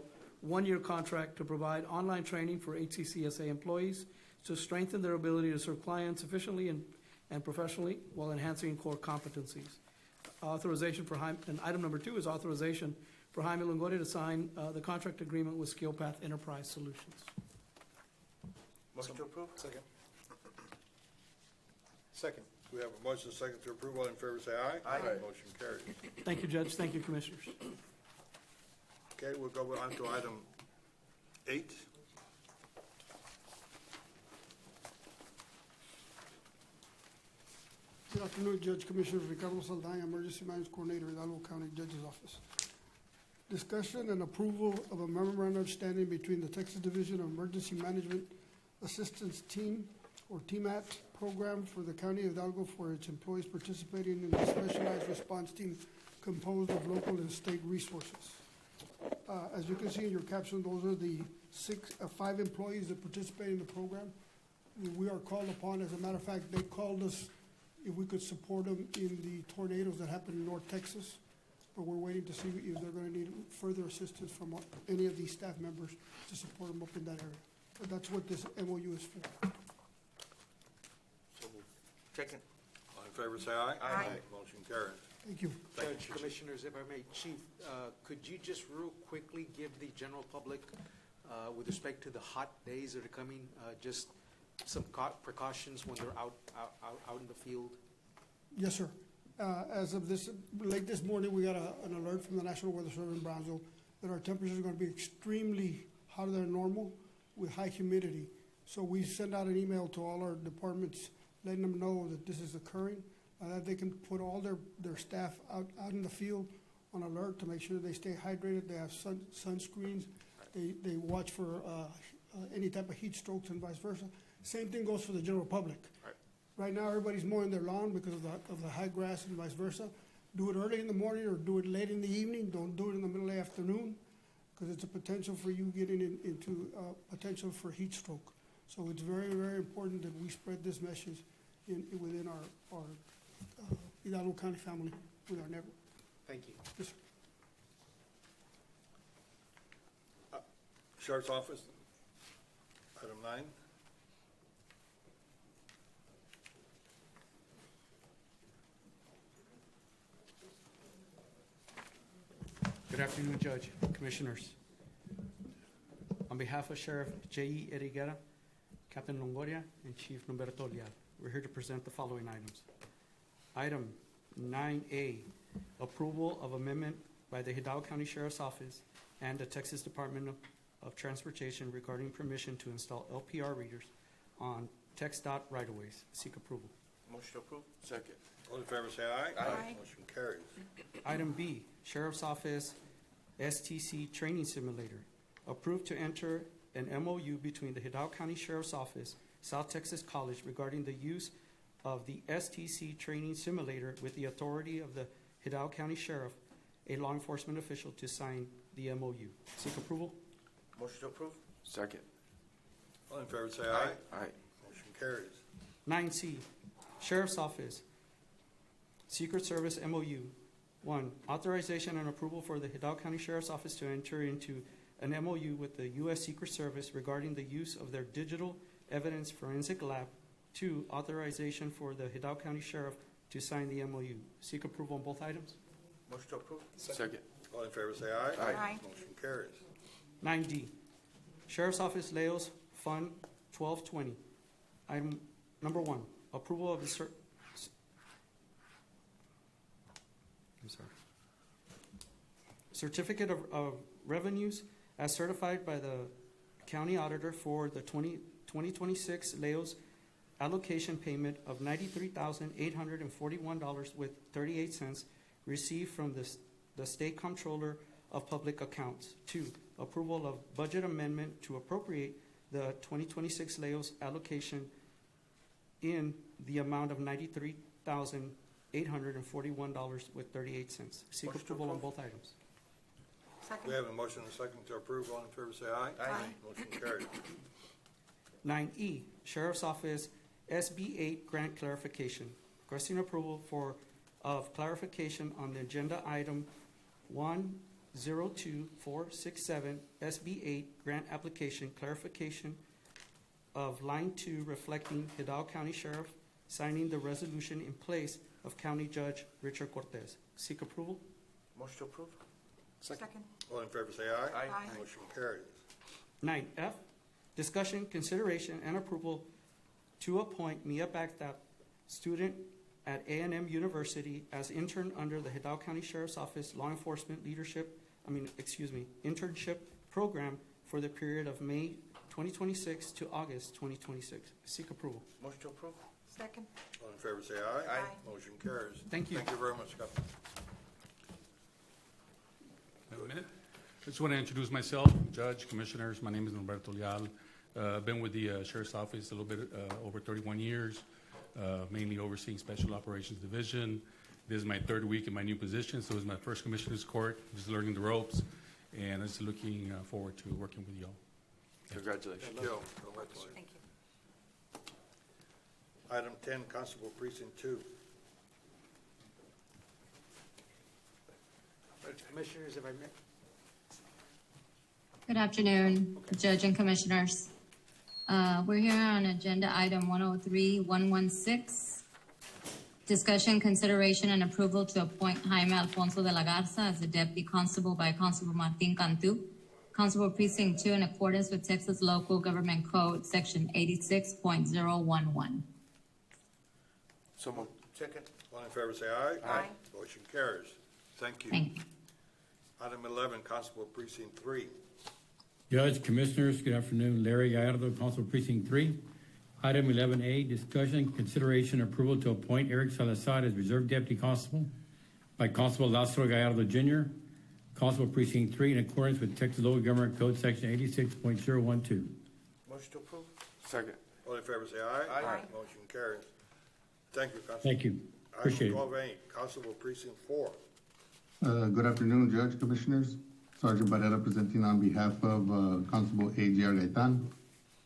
1-year contract to provide online training for HCCSA employees to strengthen their ability to serve clients efficiently and professionally while enhancing core competencies. Authorization for Jaime, and item number 2 is authorization for Jaime Longoria to sign the contract agreement with SkillPath Enterprise Solutions. Motion to approve. Second. Second. We have a motion second to approve. All in favor say aye. Aye. Motion carries. Thank you, Judge. Thank you, Commissioners. Okay, we'll go on to item 8. Good afternoon, Judge, Commissioners. Ricardo Saldaña, Emergency Management Coordinator, Hidalgo County Judge's Office. Discussion and approval of a memorandum of understanding between the Texas Division of Emergency Management Assistance Team or TMAT program for the County of Hidalgo for its employees participating in the specialized response team composed of local and state resources. As you can see in your caption, those are the 5 employees that participate in the program. We are called upon, as a matter of fact, they called us if we could support them in the tornadoes that happened in North Texas. But we're waiting to see if they're gonna need further assistance from any of these staff members to support them up in that area. But that's what this MOU is for. Second. All in favor, say aye. Aye. Motion carries. Thank you. Thank you, Judge, Chief. Commissioners, if I may, Chief, could you just real quickly give the general public, with respect to the hot days that are coming, just some precautions when they're out in the field? Yes, sir. As of late this morning, we got an alert from the National Weather Service in Brownsville that our temperatures are gonna be extremely hotter than normal with high humidity. So we send out an email to all our departments, letting them know that this is occurring, that they can put all their staff out in the field on alert to make sure they stay hydrated, they have sunscreens, they watch for any type of heat strokes and vice versa. Same thing goes for the general public. Right now, everybody's mowing their lawn because of the high grass and vice versa. Do it early in the morning or do it late in the evening. Don't do it in the middle of the afternoon because it's a potential for you getting into potential for heat stroke. So it's very, very important that we spread this message within our Hidalgo County family with our neighbor. Thank you. Yes, sir. Sheriff's Office, item 9. Good afternoon, Judge, Commissioners. On behalf of Sheriff J.E. Eriguera, Captain Longoria, and Chief Humberto Leal, we're here to present the following items. Item 9A, approval of amendment by the Hidalgo County Sheriff's Office and the Texas Department of Transportation regarding permission to install LPR readers on TxDOT right-of-ways. Seek approval. Motion to approve. Second. All in favor, say aye. Aye. Motion carries. Item B, Sheriff's Office STC Training Simulator. Approved to enter an MOU between the Hidalgo County Sheriff's Office, South Texas College regarding the use of the STC Training Simulator with the authority of the Hidalgo County Sheriff, a law enforcement official, to sign the MOU. Seek approval. Motion to approve. Second. All in favor, say aye. Aye. Motion carries. 9C, Sheriff's Office, Secret Service MOU. 1, authorization and approval for the Hidalgo County Sheriff's Office to enter into an MOU with the U.S. Secret Service regarding the use of their digital evidence forensic lab. 2, authorization for the Hidalgo County Sheriff to sign the MOU. Seek approval on both items. Motion to approve. Second. All in favor, say aye. Aye. Motion carries. 9D, Sheriff's Office Leos Fund 1220. Item number 1, approval of the Certificate of Revenues as certified by the County Auditor for the 2026 Leos allocation payment of $93,841 with 38 cents received from the State Comptroller of Public Accounts. 2, approval of budget amendment to appropriate the 2026 Leos allocation in the amount of $93,841 with 38 cents. Seek Motion to approval on approve. both items. We have a motion and a second to approve. All in favor, say aye. Aye. Motion carries. 9E, Sheriff's Office SB 8 Grant Clarification. Requesting approval of clarification on the agenda item 102467 SB 8 Grant Application Clarification of Line 2 reflecting Hidalgo County Sheriff signing the resolution in place of County Judge Richard Cortez. Seek approval. Motion to approve. Second. All in favor, say aye. Aye. Motion carries. 9F, discussion, consideration, and approval to appoint Mia Baghdad, student at A&M University, as intern under the Hidalgo County Sheriff's Office Law Enforcement internship program for the period of May 2026 to August 2026. Seek approval. Motion to approve. Second. All in favor, say aye. Aye. Motion carries. Thank you. Thank you very much, Captain. I just want to introduce myself, Judge, Commissioners. My name is Humberto Leal, Been with the Sheriff's Office a little bit over 31 years, mainly overseeing Special Operations Division. This is my third week in my new position, so it's my first Commissioner's Court, just learning the ropes, and I'm just looking forward to working with y'all. Congratulations. Thank you. Congratulations. Thank you. Item 10, Constable Precinct 2. Commissioners, if I may. Good afternoon, Judge and Commissioners. We're here on Agenda Item 103-116. Discussion, consideration, and approval to appoint Jaime Alfonso de la Garza as the Deputy Constable by Constable Martin Cantu, Constable Precinct 2, in accordance with Texas Local Government Code, Section 86.011. So moved. Second. All in favor, say aye. Aye. Motion carries. Thank you. Thank you. Item 11, Constable Precinct 3. Judge, Commissioners, good afternoon. Larry Gallardo, Constable Precinct 3. Item 11A, discussion, consideration, approval to appoint Eric Salazar as Reserve Deputy Constable by Constable Lázaro Gallardo Jr., Constable Precinct 3, in accordance with Texas Local Government Code, Section 86.012. Motion to approve. Second. All in favor, say aye. Aye. Motion carries. Thank you, Constable. Thank you. Appreciate it. Item 12A, Constable Precinct 4. Good afternoon, Judge, Commissioners. Sergeant Barrera presenting on behalf of Constable A.J.R. Gaitan.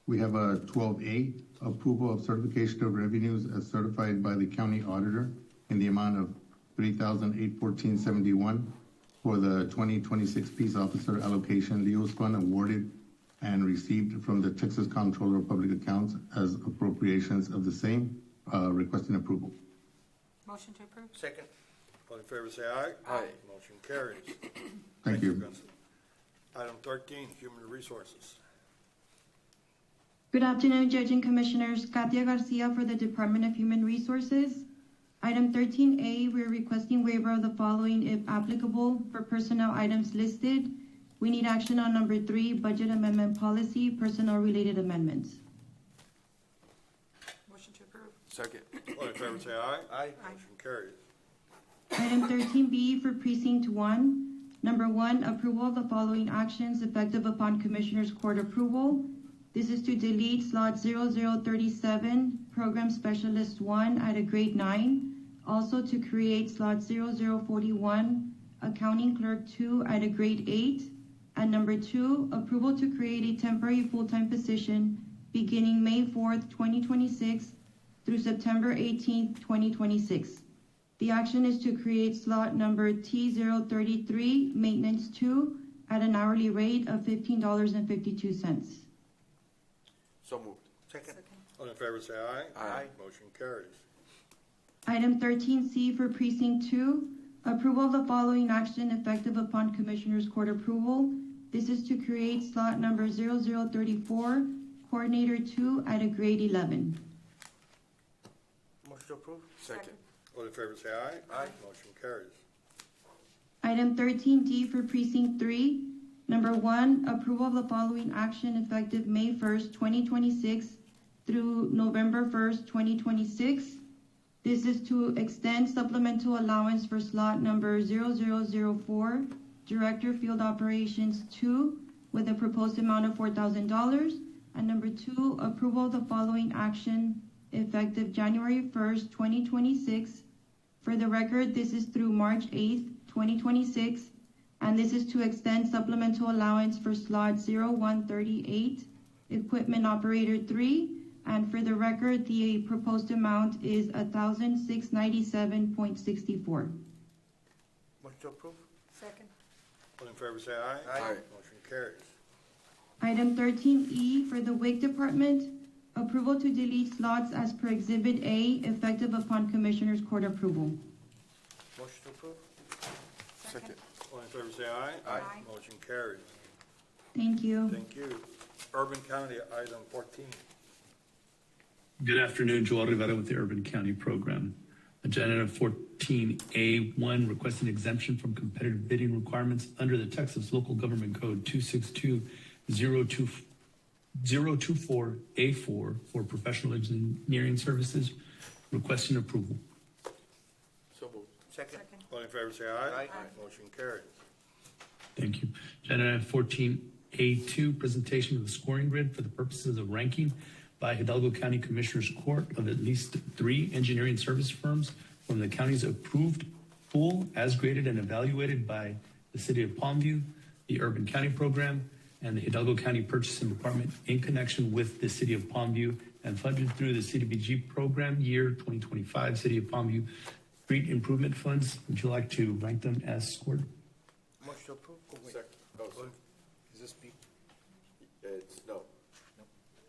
We have a 12A, approval of certification of revenues as certified by the county auditor in the amount of $3,814.71 for the 2026 Peace Officer Allocation Leos Fund awarded and received from the Texas Comptroller of Public Accounts as appropriations of the same, requesting approval. Motion to approve? Second. All in favor, say aye. Aye. Motion carries. Thank you. Constable. Item 13, Human Resources. Good afternoon, Judge and Commissioners. Katia Garcia for the Department of Human Resources. Item 13A, we're requesting waiver of the following if applicable for personnel items listed. We need action on number 3, Budget Amendment Policy, personnel-related amendments. Motion to approve? Second. All in favor, say aye. Aye. Motion carries. Item 13B for Precinct 1. Number 1, approval of the following actions effective upon Commissioners Court approval. This is to delete slot 0037, Program Specialist 1 at a grade 9. Also to create slot 0041, Accounting Clerk 2 at a grade 8. And number 2, approval to create a temporary full-time position beginning May 4th, 2026 through September 18th, 2026. The action is to create slot number T033, Maintenance 2, at an hourly rate of $15.52. So moved. Second. All in favor, say aye. Aye. Motion carries. Item 13C for Precinct 2, approval of the following action effective upon Commissioners Court approval. This is to create slot number 0034, Coordinator 2 at a grade 11. Motion to approve. Second. All in favor, say aye. Aye. Motion carries. Item 13D for Precinct 3. Number 1, approval of the following action effective May 1st, 2026 through November 1st, 2026. This is to extend supplemental allowance for slot number 0004, Director Field Operations 2, with a proposed amount of $4,000. And number 2, approval of the following action effective January 1st, 2026. For the record, this is through March 8th, 2026, and this is to extend supplemental allowance for slot 0138, Equipment Operator 3, and for the record, the proposed amount is $1,697.64. Motion to approve. Second. All in favor, say aye. Aye. Motion carries. Item 13E for the WIC Department, approval to delete slots as per Exhibit A, effective upon Commissioners Court approval. Motion to approve. Second. All in favor, say aye. Aye. Motion carries. Thank you. Thank you. Urban County, item 14. Good afternoon, Joel Rivera with the Urban County Program. Agenda 14A1, requesting exemption from competitive bidding requirements under the Texas Local Government Code 262-024A4 for professional engineering services, requesting approval. So moved. Second. All in favor, say aye. Aye. Motion carries. Thank you. Agenda 14 A2, presentation of the scoring grid for the purposes of ranking by Hidalgo County Commissioners Court of at least 3 engineering service firms from the county's approved pool as graded and evaluated by the City of Palmview, the Urban County Program, and the Hidalgo County Purchasing Department in connection with the City of Palmview and funded through the CDBG program year 2025 City of Palmview Street Improvement Funds. Would you like to rank them as scored? Motion to approve. Second. Oh, Is this B? It's no.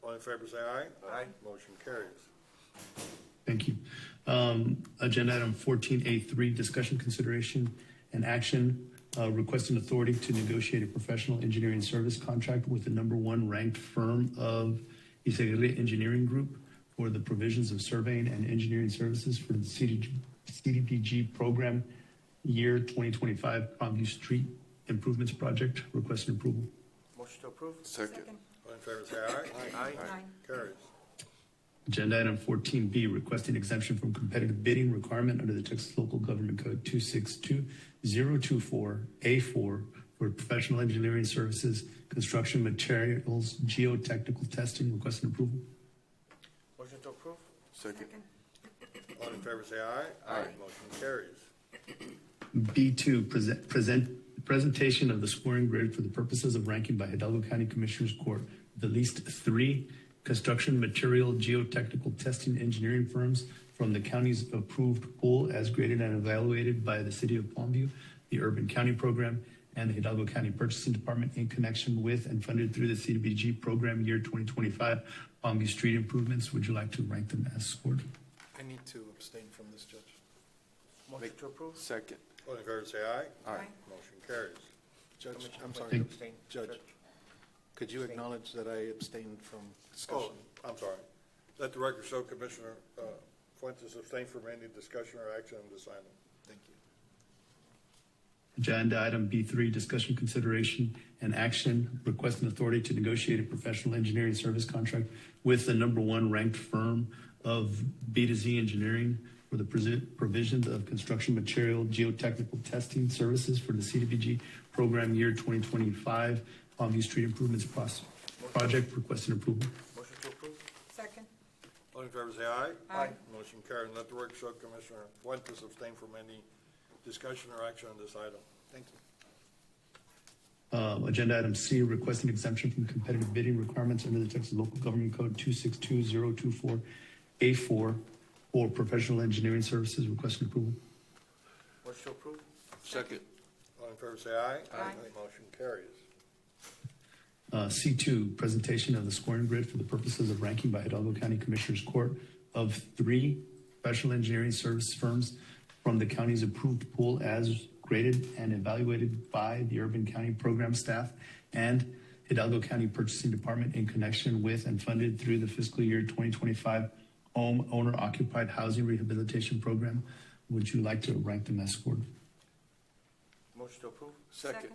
all in favor, say aye. Aye. Motion carries. Thank you. Agenda item 14A3, discussion, consideration, and action requesting authority to negotiate a professional engineering service contract with the #1 ranked firm of Iseguirre Engineering Group for the provisions of surveying and engineering services for the CDBG program year 2025 Palmview Street Improvements Project. Requesting approval. Motion to approve. Second. All in favor, say aye. Aye. Carries. Agenda item 14B, requesting exemption from competitive bidding requirement under the Texas Local Government Code 262024A4 for professional engineering services, construction materials, geotechnical testing. Requesting approval. Motion to approve. Second. All in favor, say aye. Aye. Motion carries. B2, presentation of the scoring grid for the purposes of ranking by Hidalgo County Commissioners Court of at least 3 construction material geotechnical testing engineering firms from the county's approved pool as graded and evaluated by the City of Palmview, the Urban County Program, and the Hidalgo County Purchasing Department in connection with and funded through the CDBG program year 2025 Palmview Street Improvements. Would you like to rank them as scored? I need to abstain from this, Judge. Motion to approve. Second. All in favor, say aye. Aye. Motion carries. Judge, I'm sorry, Thank- Abstain. Judge, could you acknowledge that I abstained from discussion? Oh, I'm sorry. Let the record show Commissioner Fuentes abstained from any discussion or action on this item. Thank you. Agenda item B3, discussion, consideration, and action requesting authority to negotiate a professional engineering service contract with the #1 ranked firm of B2Z Engineering for the provisions of construction material geotechnical testing services for the CDBG program year 2025 Palmview Street Improvements Project. Requesting approval. Motion to approve. Second. All in favor, say aye. Aye. Motion carries. Let the record show Commissioner Fuentes abstained from any discussion or action on this item. Thank you. Agenda item C, requesting exemption from competitive bidding requirements under the Texas Local Government Code 262024A4 for professional engineering services. Requesting approval. Motion to approve. Second. All in favor, say aye. Aye. Motion carries. C2, presentation of the scoring grid for the purposes of ranking by Hidalgo County Commissioners Court of 3 professional engineering service firms from the county's approved pool as graded and evaluated by the Urban County Program staff and Hidalgo County Purchasing Department in connection with and funded through the fiscal year 2025 Home Owner Occupied Housing Rehabilitation Program. Would you like to rank them as scored? Motion to approve. Second.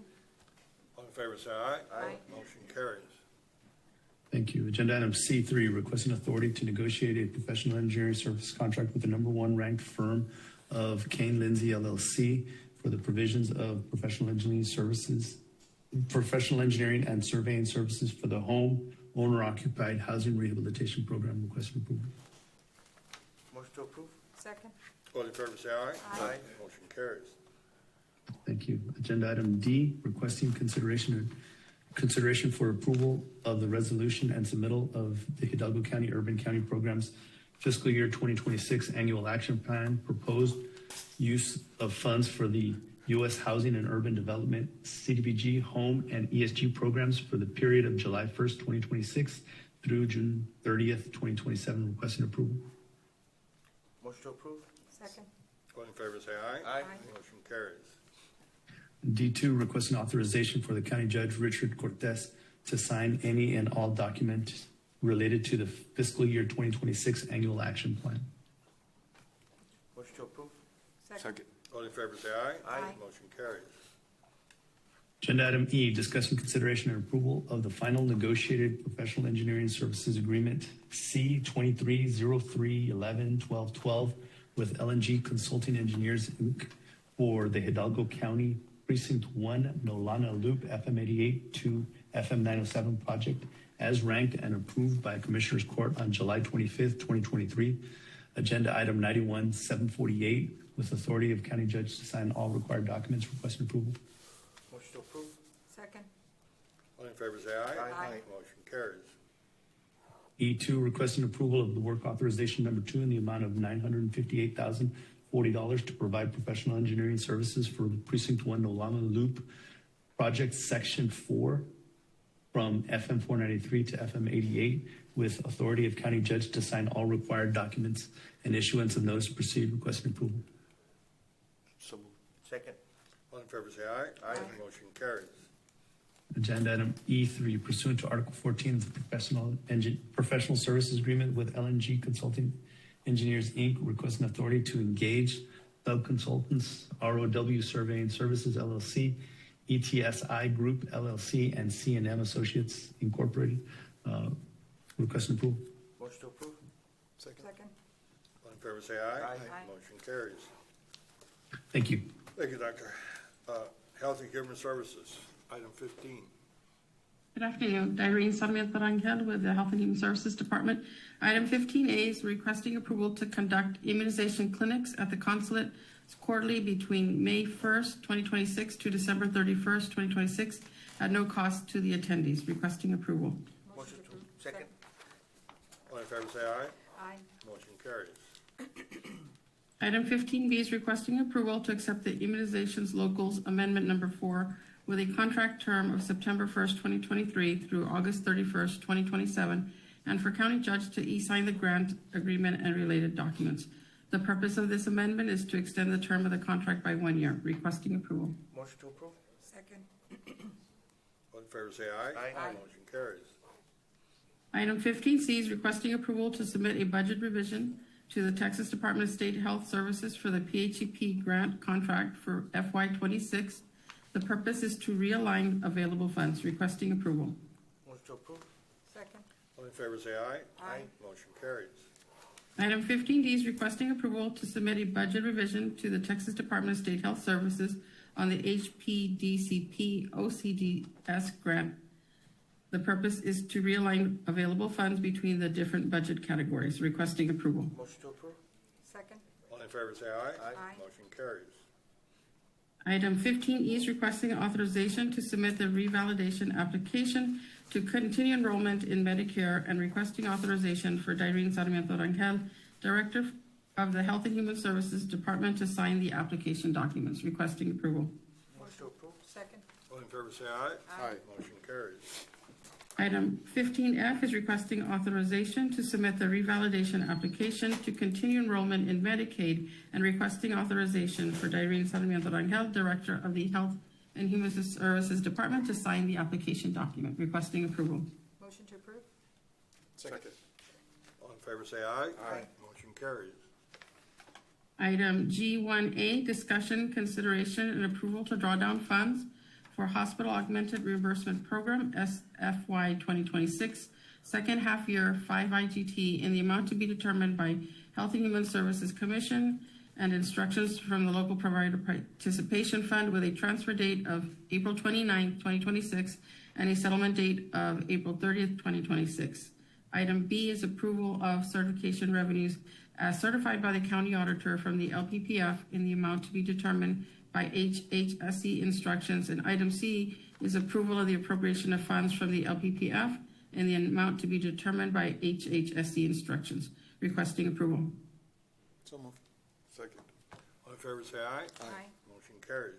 All in favor, say aye. Aye. Motion carries. Thank you. Agenda item C3, requesting authority to negotiate a professional engineering service contract with the #1 ranked firm of Kane Lindsay LLC for the provisions of professional engineering and surveying services for the Home Owner Occupied Housing Rehabilitation Program. Requesting approval. Motion to approve. Second. All in favor, say aye. Aye. Motion carries. Thank you. Agenda item D, requesting consideration for approval of the resolution and submittal of the Hidalgo County Urban County Programs Fiscal Year 2026 Annual Action Plan, proposed use of funds for the U.S. Housing and Urban Development, CDBG, Home, and ESG programs for the period of July 1st, 2026 through June 30th, 2027. Requesting approval. Motion to approve. Second. All in favor, say aye. Aye. Motion carries. D2, requesting authorization for the County Judge Richard Cortez to sign any and all documents related to the fiscal year 2026 Annual Action Plan. Motion to approve. Second. All in favor, say aye. Aye. Motion carries. Agenda item E, discussion, consideration, and approval of the final negotiated professional engineering services agreement C-2303-11-12-12 with LNG Consulting Engineers, Inc. for the Hidalgo County Precinct 1 Nolana Loop FM 88 to FM 907 project as ranked and approved by Commissioners Court on July 25th, 2023. Agenda item 91-748, with authority of county judge to sign all required documents, requesting approval. Motion to approve. Second. All in favor say aye. Aye. Motion carries. E2, requesting approval of the work authorization number 2 in the amount of $958,040 to provide professional engineering services for the Precinct 1 Nolama Loop Project Section 4 from FM 493 to FM 88, with authority of county judge to sign all required documents and issuance of notice to proceed, requesting approval. So moved. Second. All in favor say aye. Aye. Motion carries. Agenda item E3, pursuant to Article 14 of the Professional Services Agreement with LNG Consulting Engineers, Inc., requesting authority to engage sub-consultants, ROW Surveying Services, LLC, ETSI Group, LLC, and C&M Associates, Incorporated. Requesting approval. Motion to approve. Second. All in favor say aye. Aye. Motion carries. Thank you. Thank you, Doctor. Health and Human Services, item 15. Good afternoon. Irene Sarmiento Rangel with the Health and Human Services Department. Item 15A is requesting approval to conduct immunization clinics at the consulate quarterly between May 1st, 2026 to December 31st, 2026 at no cost to the attendees. Requesting approval. Motion to approve. Second. All in favor say aye. Aye. Motion carries. Item 15B is requesting approval to accept the Immunizations Locals Amendment Number 4 with a contract term of September 1st, 2023 through August 31st, 2027, and for county judge to e-sign the grant agreement and related documents. The purpose of this amendment is to extend the term of the contract by 1 year. Requesting approval. Motion to approve. Second. All in favor say aye. Aye. Motion carries. Item 15C is requesting approval to submit a budget revision to the Texas Department of State Health Services for the PHEP grant contract for FY26. The purpose is to realign available funds. Requesting approval. Motion to approve. Second. All in favor say aye. Aye. Motion carries. Item 15D is requesting approval to submit a budget revision to the Texas Department of State Health Services on the HPDCP OCDS grant. The purpose is to realign available funds between the different budget categories. Requesting approval. Motion to approve. Second. All in favor say aye. Aye. Motion carries. Item 15E is requesting authorization to submit the revalidation application to continue enrollment in Medicare and requesting authorization for Irene Sarmiento Rangel, Director of the Health and Human Services Department, to sign the application documents. Requesting approval. Motion to approve. Second. All in favor say aye. Aye. Motion carries. Item 15F is requesting authorization to submit the revalidation application to continue enrollment in Medicaid and requesting authorization for Irene Sarmiento Rangel, Director of the Health and Human Services Department, to sign the application document. Requesting approval. Motion to approve. Second. All in favor say aye. Motion carries. Item G1A, discussion, consideration, and approval to draw down funds for Hospital Augmented Reimbursement Program, SFY 2026, second half year 5 IGT in the amount to be determined by Health and Human Services Commission and instructions from the Local Provider Participation Fund with a transfer date of April 29, 2026 and a settlement date of April 30th, 2026. Item B is approval of certification revenues as certified by the county auditor from the LPPF in the amount to be determined by HHSC instructions. And item C is approval of the appropriation of funds from the LPPF in the amount to be determined by HHSC instructions. Requesting approval. So moved. Second. All in favor say aye. Aye. Motion carries.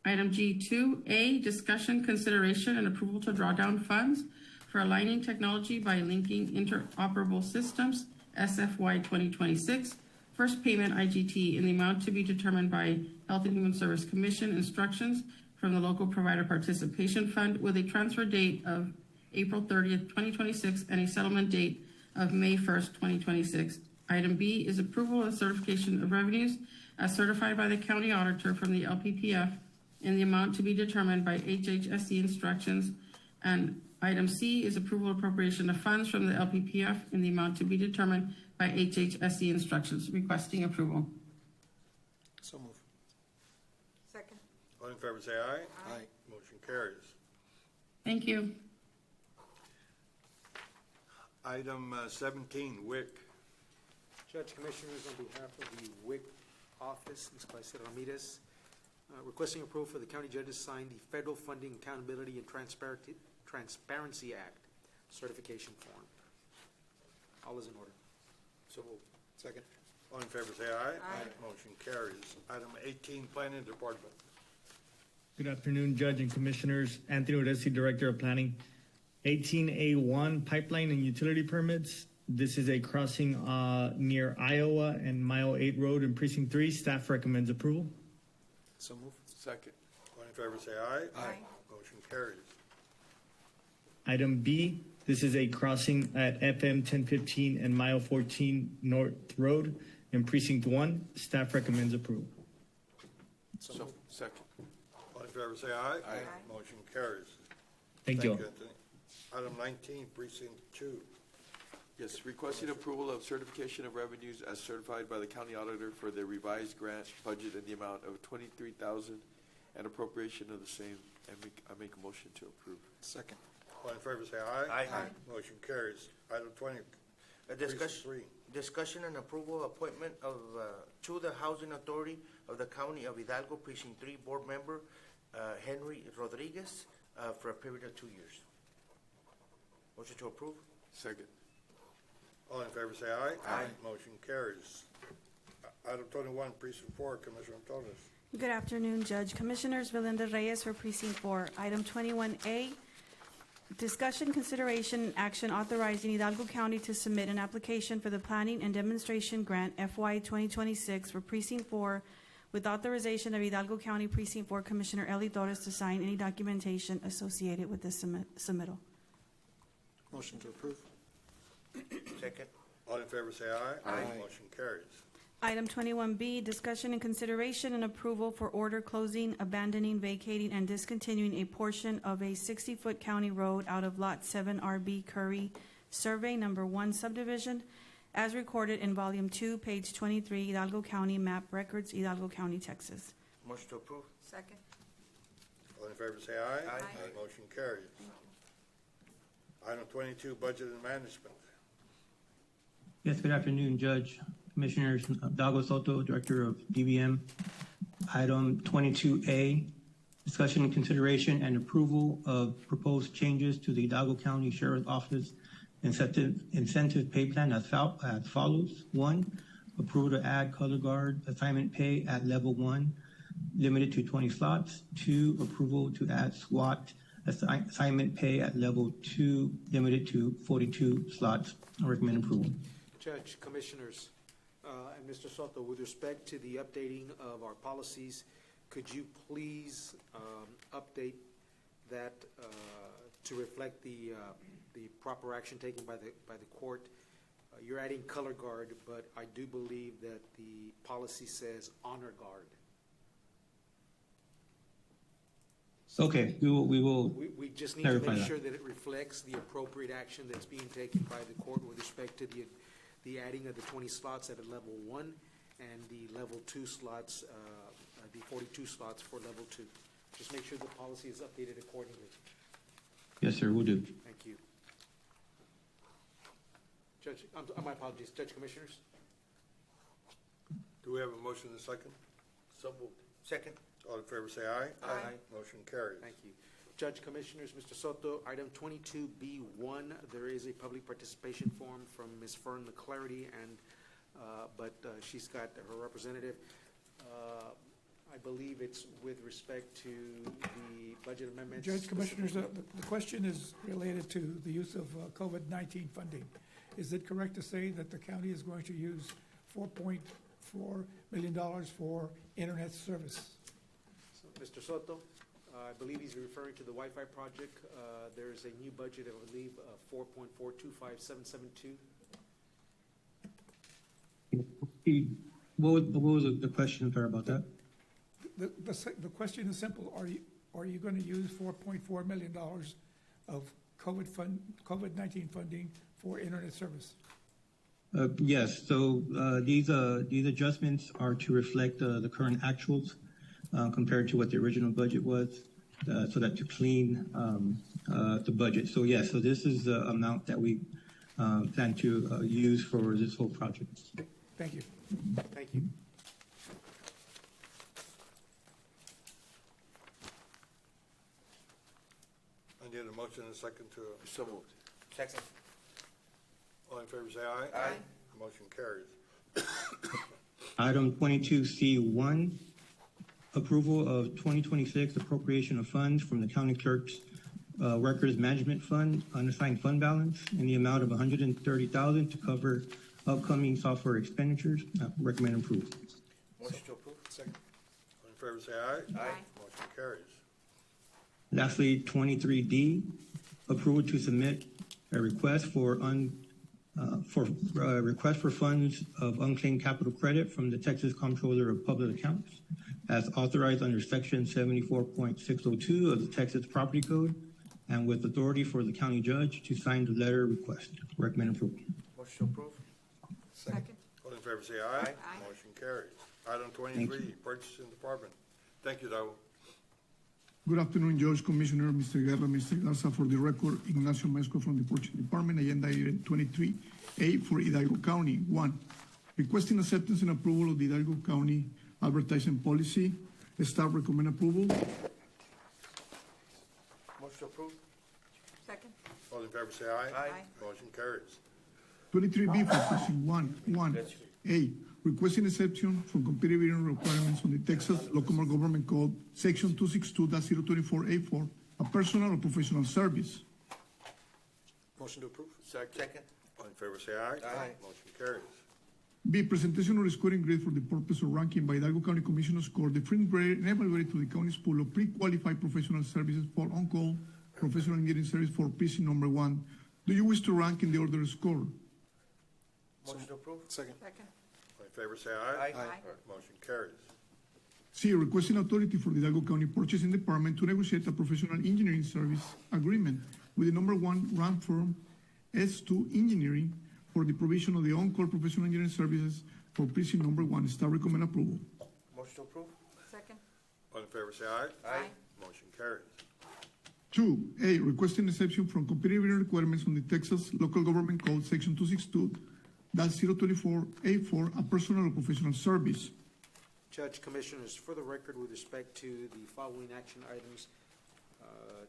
Item G2A, discussion, consideration, and approval to draw down funds for aligning technology by linking interoperable systems, SFY 2026. First payment IGT in the amount to be determined by Health and Human Service Commission instructions from the Local Provider Participation Fund with a transfer date of April 30th, 2026 and a settlement date of May 1st, 2026. Item B is approval of certification of revenues as certified by the county auditor from the LPPF in the amount to be determined by HHSC instructions. And item C is approval appropriation of funds from the LPPF in the amount to be determined by HHSC instructions. Requesting approval. So moved. Second. All in favor say aye. Aye. Motion carries. Thank you. Item 17, WIC. Judge, Commissioners, on behalf of the WIC office, Ms. Claudia Ramirez, requesting approval for the county judge to sign the Federal Funding Accountability and Transparency Act certification form. All is in order. So moved. Second. All in favor, say aye. Aye. Motion carries. Item 18, Planning Department. Good afternoon, Judge and Commissioners. Anthony Oresi, Director of Planning. 18A1, Pipeline and Utility Permits. This is a crossing near Iowa and Mile 8 Road in Precinct 3. Staff recommends approval. So moved. Second. All in favor, say aye. Aye. Motion carries. Item B, this is a crossing at FM 1015 and Mile 14 North Road in Precinct 1. Staff recommends approval. So, second. All in favor, say aye. Aye. Motion carries. Thank you. Anthony. Item 19, Precinct 2. Yes, requesting approval of certification of revenues as certified by the county auditor for the revised grant budget in the amount of $23,000 and appropriation of the same. And I make a motion to approve. Second. All in favor, say aye. Aye. Motion carries. Item 20, Precinct 3. Discussion and approval appointment of, to the Housing Authority of the County of Hidalgo, Precinct 3 Board Member, Henry Rodriguez, for a period of 2 years. Motion to approve? Second. All in favor, say aye. Aye. Motion carries. Item 21, Precinct 4, Commissioner Antonis. Good afternoon, Judge. Commissioners, Belinda Reyes for Precinct 4. Item 21A, discussion, consideration, and action authorizing Hidalgo County to submit an application for the Planning and Demonstration Grant FY 2026 for Precinct 4 with authorization of Hidalgo County Precinct 4 Commissioner Ellie Torres to sign any documentation associated with this submittal. Motion to approve. Second. All in favor, say aye. Aye. Motion carries. Item 21B, discussion and consideration and approval for order closing, abandoning, vacating, and discontinuing a portion of a 60-foot county road out of Lot 7RB Curry, Survey Number 1 Subdivision, as recorded in Volume 2, page 23, Hidalgo County Map Records, Hidalgo County, Texas. Motion to approve? Second. All in favor, say aye. Aye. Motion carries. Item 22, Budget and Management. Yes, good afternoon, Judge, Commissioners. Dago Soto, Director of DBM. Item 22A, discussion and consideration and approval of proposed changes to the Hidalgo County Sheriff's Office incentive pay plan as follows. 1, approval to add color guard assignment pay at level 1, limited to 20 slots. 2, approval to add SWAT assignment pay at level 2, limited to 42 slots. I recommend approval. Judge, Commissioners, and Mr. Soto, with respect to the updating of our policies, could you please update that to reflect the proper action taken by the court? You're adding color guard, but I do believe that the policy says honor guard. Okay, we will We just need to clarify make that. sure that it reflects the appropriate action that's being taken by the court with respect to the adding of the 20 slots at a level 1 and the level 2 slots, the 42 slots for level 2. Just make sure the policy is updated accordingly. Yes, sir, we'll do. Thank you. Judge, my apologies, Judge, Commissioners? Do we have a motion and a second? So moved. Second. All in favor, say aye. Aye. Motion carries. Thank you. Judge, Commissioners, Mr. Soto, item 22B1, there is a public participation form from Ms. Fern McClarity, and but she's got her representative. I believe it's with respect to the budget amendments. Judge, Commissioners, the question is related to the use of COVID-19 funding. Is it correct to say that the county is going to use $4.4 million for internet service? Mr. Soto, I believe he's referring to the Wi-Fi project. There's a new budget, I believe, 4.425772. What was the question, sir, about that? The question is simple. Are you going to use $4.4 million of COVID-19 funding for internet service? Yes, so these adjustments are to reflect the current actuals compared to what the original budget was. so that to clean the budget. So yeah, so this is the amount that we plan to use for this whole project. Thank you. Thank you. I need a motion and a second to, So moved. Second. all in favor, say aye. Aye. Motion carries. Item 22C1, approval of 2026 appropriation of funds from the county clerk's records management fund, unassigned fund balance in the amount of $130,000 to cover upcoming software expenditures. Recommend approval. Motion to approve. Second. All in favor, say aye. Aye. Motion carries. Lastly, 23D, approval to submit a request for request for funds of unclaimed capital credit from the Texas Comptroller of Public Accounts as authorized under Section 74.602 of the Texas Property Code and with authority for the county judge to sign the letter request. Recommend approval. Motion to approve. Second. All in favor, say aye. Aye. Motion carries. Item 23, Purchasing Department. Thank you, Dago. Good afternoon, Judge, Commissioner, Mr. Guerra, Mr. Garza. For the record, Ignacio Mezco from the Purchasing Department. Agenda item 23A for Hidalgo County. 1, requesting acceptance and approval of the Hidalgo County advertising policy. Staff recommend approval. Motion to approve. Second. All in favor, say aye. Aye. Motion carries. 23B for Precinct 1A, requesting exception from competitive bidding requirements on the Texas Local Government Code, Section 262.024A4, a personal or professional service. Motion to approve. Second. All in favor, say aye. Aye. Motion carries. B, presentation of scoring grade for the purpose of ranking by Hidalgo County Commissioners Court, the different grade and evaluated to the county's pool of pre-qualified professional services for on-call professional engineering service for precinct number 1. Do you wish to rank in the order of score? Motion to approve. Second. Second. All in favor, say aye. Aye. Motion carries. C, requesting authority for the Hidalgo County Purchasing Department to negotiate a professional engineering service agreement with the number 1 ranked firm, S2 Engineering, for the provision of the on-call professional engineering services for precinct number 1. Staff recommend approval. Motion to approve. Second. All in favor, say aye. Aye. Motion carries. 2A, requesting exception from competitive bidding requirements on the Texas Local Government Code, Section 262.024A4, a personal or professional service. Judge, Commissioners, for the record, with respect to the following action items,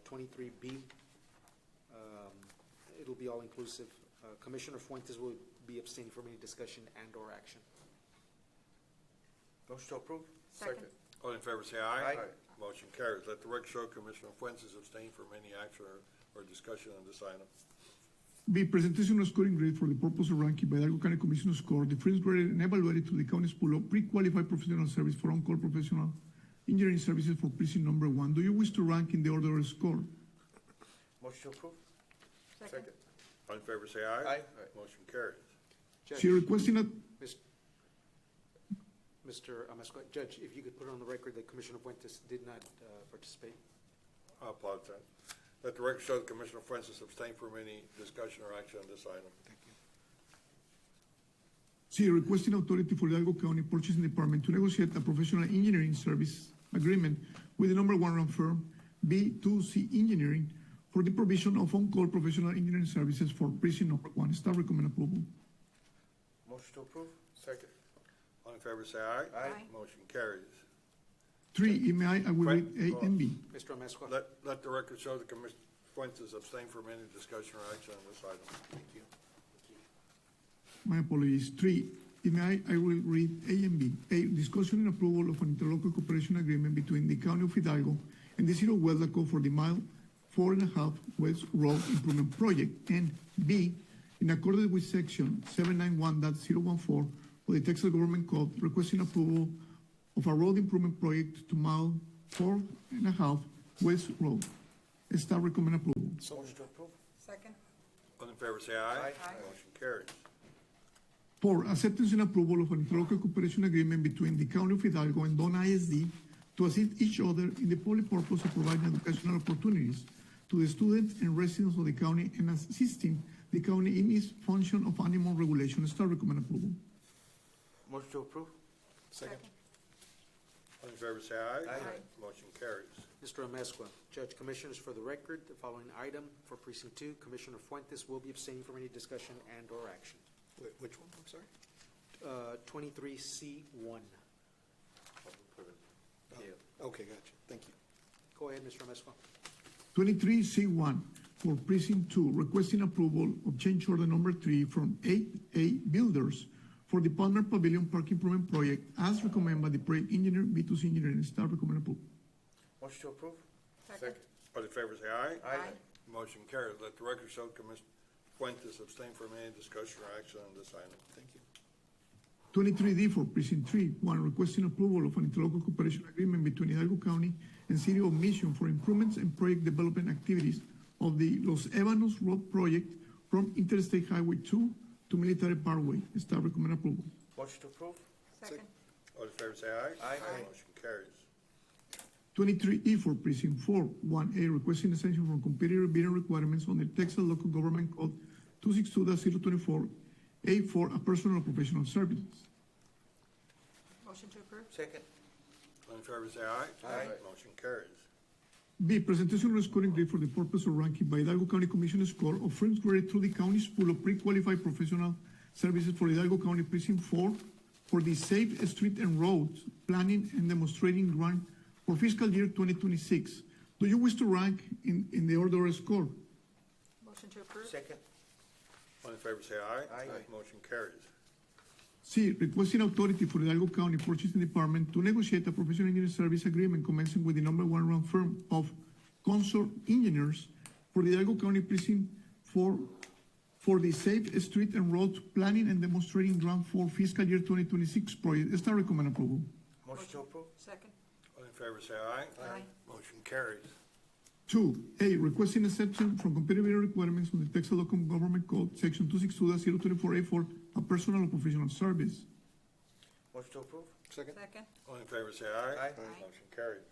23B, it'll be all-inclusive. Commissioner Fuentes will be abstaining from any discussion and/or action. Motion to approve. Second. All in favor, say aye. Aye. Motion carries. Let the record show Commissioner Fuentes abstain from any action or discussion on this item. B, presentation of scoring grade for the purpose of ranking by Hidalgo County Commissioners Court, difference graded and evaluated to the county's pool of pre-qualified professional service for on-call professional engineering services for precinct number 1. Do you wish to rank in the order of score? Motion to approve. Second. All in favor, say aye. Aye. Motion carries. Judge, C, requesting a Mr. Amesco, Judge, if you could put on the record that Commissioner Fuentes did not participate. I apologize. Let the record show that Commissioner Fuentes abstained from any discussion or action on this item. Thank you. C, requesting authority for Hidalgo County Purchasing Department to negotiate a professional engineering service agreement with the number 1 ranked firm, B2C Engineering, for the provision of on-call professional engineering services for precinct number 1. Staff recommend approval. Motion to approve. Second. All in favor, say aye. Aye. Motion carries. 3, I will read A and B. Mr. Amesco. Let the record show that Commissioner Fuentes abstained from any discussion or action on this item. Thank you. My apologies. 3, I will read A and B. A, discussion and approval of an interlocal cooperation agreement between the County of Hidalgo and the City of Hueldaco for the mile 4.5 West Road Improvement Project. And B, in accordance with Section 791.014 of the Texas Government Code, requesting approval of a road improvement project to mile 4.5 West Road. Staff recommend approval. Motion to approve. Second. All in favor, say aye. Aye. Motion carries. 4, acceptance and approval of an interlocal cooperation agreement between the County of Hidalgo and Donna ISD to assist each other in the public purpose of providing educational opportunities to the students and residents of the county and assisting the county in its function of animal regulation. Staff recommend approval. Motion to approve. Second. All in favor, say aye. Aye. Motion carries. Mr. Amezcua, Judge Commissioners, for the record, the following item for Precinct 2, Commissioner Fuentes will be abstaining from any discussion and/or action. Which one, I'm sorry? 23C1. Okay, gotcha, thank you. Go ahead, Mr. Amezcua. 23C1 for Precinct 2, requesting approval of change order number 3 from 8A Builders for the Palmer Pavilion Park Improvement Project as recommended by the project engineer, B2C Engineering. Staff recommend approval. Motion to approve? Second. All in favor, say aye. Aye. Motion carries. Let the record show Commissioner Fuentes abstain from any discussion or action on this item. Thank you. 23D for Precinct 3, one requesting approval of an interlocal cooperation agreement between Hidalgo County and City of Mission for improvements and project development activities of the Los Ebanos Road Project from Interstate Highway 2 to Military Parkway. Staff recommend approval. Motion to approve? Second. All in favor, say aye. Aye. Motion carries. 23E for Precinct 4, 1A requesting exemption from competitive bidding requirements under Texas Local Government Code 262-024, A4, a personal or professional services. Motion to approve? Second? All in favor, say aye. Aye. Motion carries. B, presentation of scoring grade for the purpose of ranking by Hidalgo County Commission score of firms graded through the county's pool of pre-qualified professional services for Hidalgo County Precinct 4 for the Safe Street and Roads Planning and Demonstrating Grant for fiscal year 2026. Do you wish to rank in the order of score? Motion to approve? Second? All in favor, say aye. Aye. Motion carries. C, requesting authority for the Hidalgo County Purchasing Department to negotiate a professional engineering service agreement commencing with the number one ranked firm of Consort Engineers for the Hidalgo County Precinct 4 for the Safe Street and Roads Planning and Demonstrating Grant for fiscal year 2026 project. Staff recommend approval. Motion to approve? Second. All in favor, say aye. Aye. Motion carries. 2A, requesting exception from competitive bidding requirements from the Texas Local Government Code, Section 262-024A4, a personal or professional service. Motion to approve? Second? Second. All in favor, say aye. Aye. Motion carries.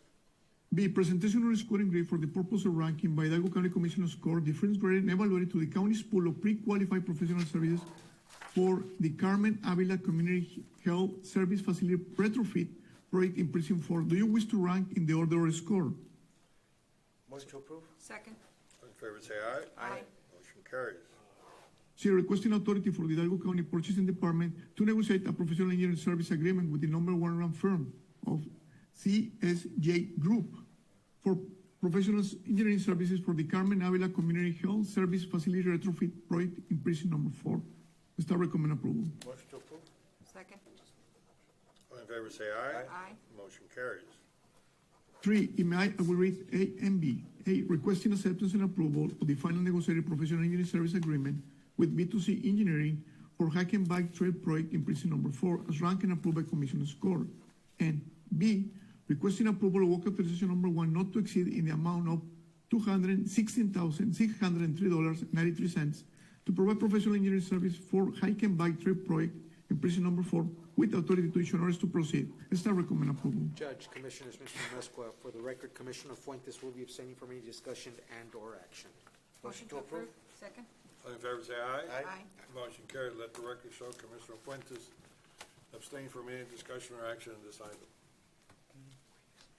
B, presentation of scoring grade for the purpose of ranking by Hidalgo County Commission score difference graded and evaluated to the county's pool of pre-qualified professional services for the Carmen Avila Community Health Service Facility retrofit project in Precinct 4. Do you wish to rank in the order of score? Motion to approve? Second. All in favor, say aye. Aye. Motion carries. C, requesting authority for the Hidalgo County Purchasing Department to negotiate a professional engineering service agreement with the number one ranked firm of CSJ Group for professional engineering services for the Carmen Avila Community Health Service Facility retrofit project in Precinct number 4. Staff recommend approval. Motion to approve? Second. All in favor, say aye. Aye. Motion carries. 3, I will read A and B. A, requesting acceptance and approval of the final negotiated professional engineering service agreement with B2C Engineering for Hike and Bike Trail project in Precinct number 4 as ranked and approved by Commission score. And B, requesting approval of work authorization number 1 not to exceed in the amount of $216,603.93 to provide professional engineering service for Hike and Bike Trail project in Precinct number 4 with authority to issue orders to proceed. Staff recommend approval. Judge, Commissioners, Mr. Amezcua, for the record, Commissioner Fuentes will be abstaining from any discussion and/or action. Motion to approve? Second. All in favor, say aye. Aye. Motion carries. Let the record show Commissioner Fuentes abstain from any discussion or action on this item.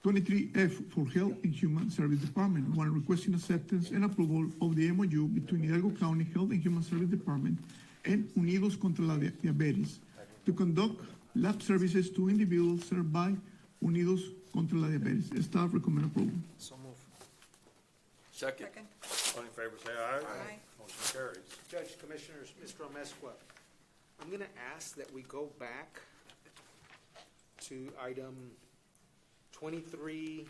23F for Health and Human Service Department, one requesting acceptance and approval of the MOU between Hidalgo County Health and Human Service Department and Unidos contra la Diabetes to conduct lab services to individuals served by Unidos contra la Diabetes. Staff recommend approval. So move. Second. Second. All in favor, say aye. Aye. Motion carries. Judge, Commissioners, Mr. Amezcua, I'm going to ask that we go back to item 23E2,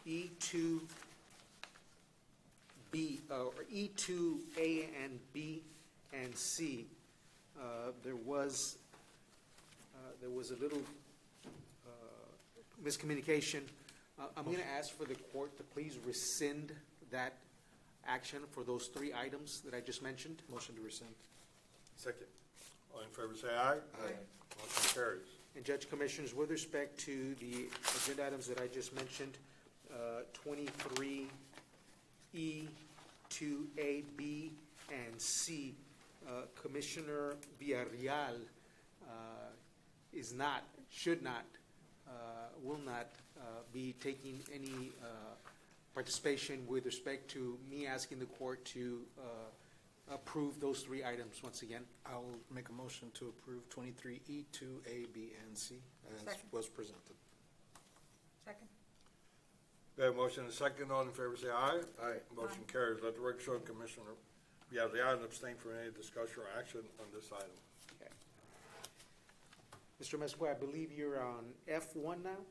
E2B, or E2A and B and C. There was a little miscommunication. I'm going to ask for the court to please rescind that action for those 3 items that I just mentioned. Motion to rescind. Second. All in favor, say aye. Aye. Motion carries. And Judge Commissioners, with respect to the agenda items that I just mentioned, 23E, 2A, B, and C, Commissioner Villarreal is not, should not, will not be taking any participation with respect to me asking the court to approve those three items once again. I'll make a motion to approve 23E, 2A, B, and C as Second. was presented. Second. We have a motion and a second. All in favor, say aye. Aye. Motion carries. Let the record show, Commissioner Villarreal abstain from any discussion or action on this item. Okay. Mr. Mesqua, I believe you're on F1 now?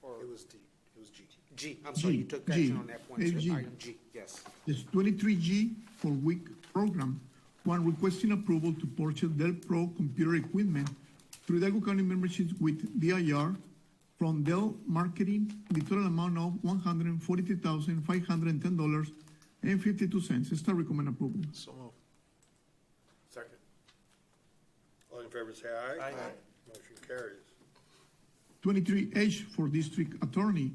Or It was D, it was G. G, I'm sorry, you took action on F1, so item G, yes. This 23G for WIC program, one requesting approval to purchase Dell Pro computer equipment through Hidalgo County memberships with DIR from Dell Marketing, the total amount of $143,510.52. Staff recommend approval. So moved. Second. All in favor, say aye. Aye. Motion carries. 23H for District Attorney.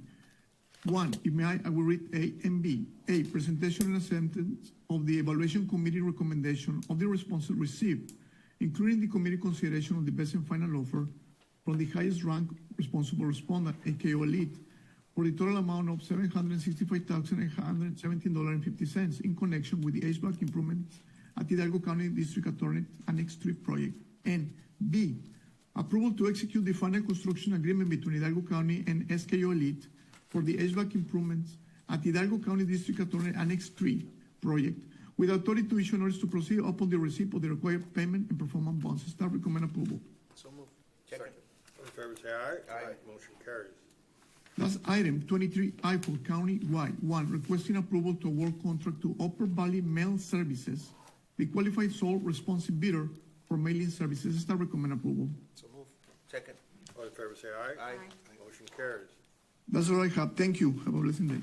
One, if may I will read A and B. A, presentation and acceptance of the Evaluation Committee recommendation of the responses received, including the committee consideration of the best and final offer from the highest rank responsible respondent, AKO Elite, for the total amount of $765,817.50 in connection with the HVAC improvements at Hidalgo County District Attorney Annex 3 project. And B, approval to execute the final construction agreement between Hidalgo County and SKO Elite for the HVAC improvements at Hidalgo County District Attorney Annex 3 project, with authority to issue orders to proceed upon the receipt of the required payment and performance bonds. Staff recommend approval. So moved. Second. All in favor, say aye. Aye. Motion carries. Last item, 23I for county-wide. One, requesting approval to award contract to Upper Valley Mail Services, the qualified sole responsive bidder for mailing services. Staff recommend approval. So moved. Second. All in favor, say aye. Aye. Motion carries. That's all I have. Thank you. Have a blessed day.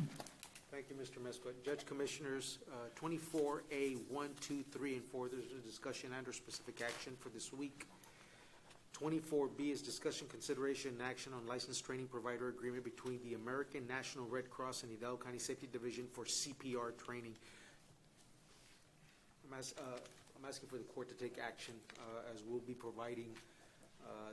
Thank you, Mr. Mesqua. Judge Commissioners, 24A, 1, 2, 3, and 4, there's a discussion and/or specific action for this week. 24B is discussion, consideration, and action on licensed training provider agreement between the American National Red Cross and Hidalgo County Safety Division for CPR training. I'm asking for the court to take action as we'll be providing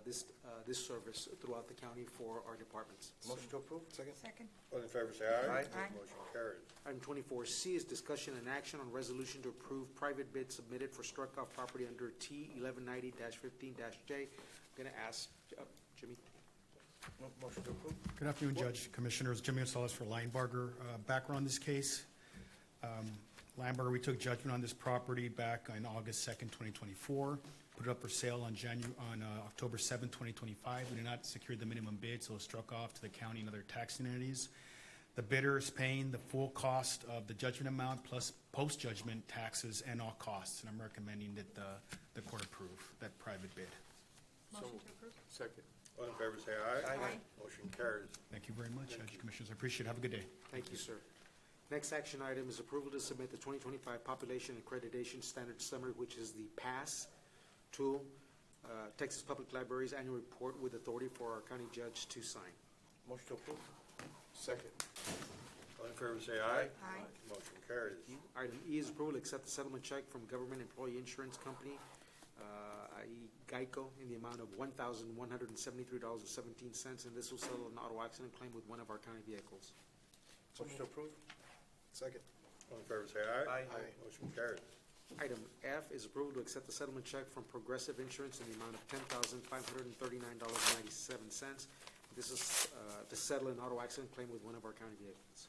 this service throughout the county for our departments. Motion to approve? Second. All in favor, say aye. Aye. Motion carries. Item 24C is discussion and action on resolution to approve private bid submitted for struck-off property under T 1190-15-J. I'm going to ask Jimmy. Motion to approve? Good afternoon, Judge, Commissioners. Jimmy Gonzalez for Linebarger. Background on this case. Linebarger, we took judgment on this property back on August 2nd, 2024. Put it up for sale on October 7th, 2025. We did not secure the minimum bid, so it was struck off to the county and other taxing entities. The bidder is paying the full cost of the judgment amount plus post-judgment taxes and all costs, and I'm recommending that the court approve that private bid. Motion to approve. Second. All in favor, say aye. Aye. Motion carries. Thank you very much, Judge, Commissioners. I appreciate it. Have a good day. Thank you, sir. Next action item is approval to submit the 2025 Population Accreditation Standard Summary, which is the PASS tool, Texas Public Library's annual report with authority for our county judge to sign. Motion to approve? Second. All in favor, say aye. Aye. Motion carries. Item E is approval to accept the settlement check from Government Employee Insurance Company, i.e. GEICO, in the amount of $1,173.17, and this will settle an auto accident claim with one of our county vehicles. Motion to approve? Second. All in favor, say aye. Aye. Motion carries. Item F is approval to accept the settlement check from Progressive Insurance in the amount of $10,539.97. This is to settle an auto accident claim with one of our county vehicles.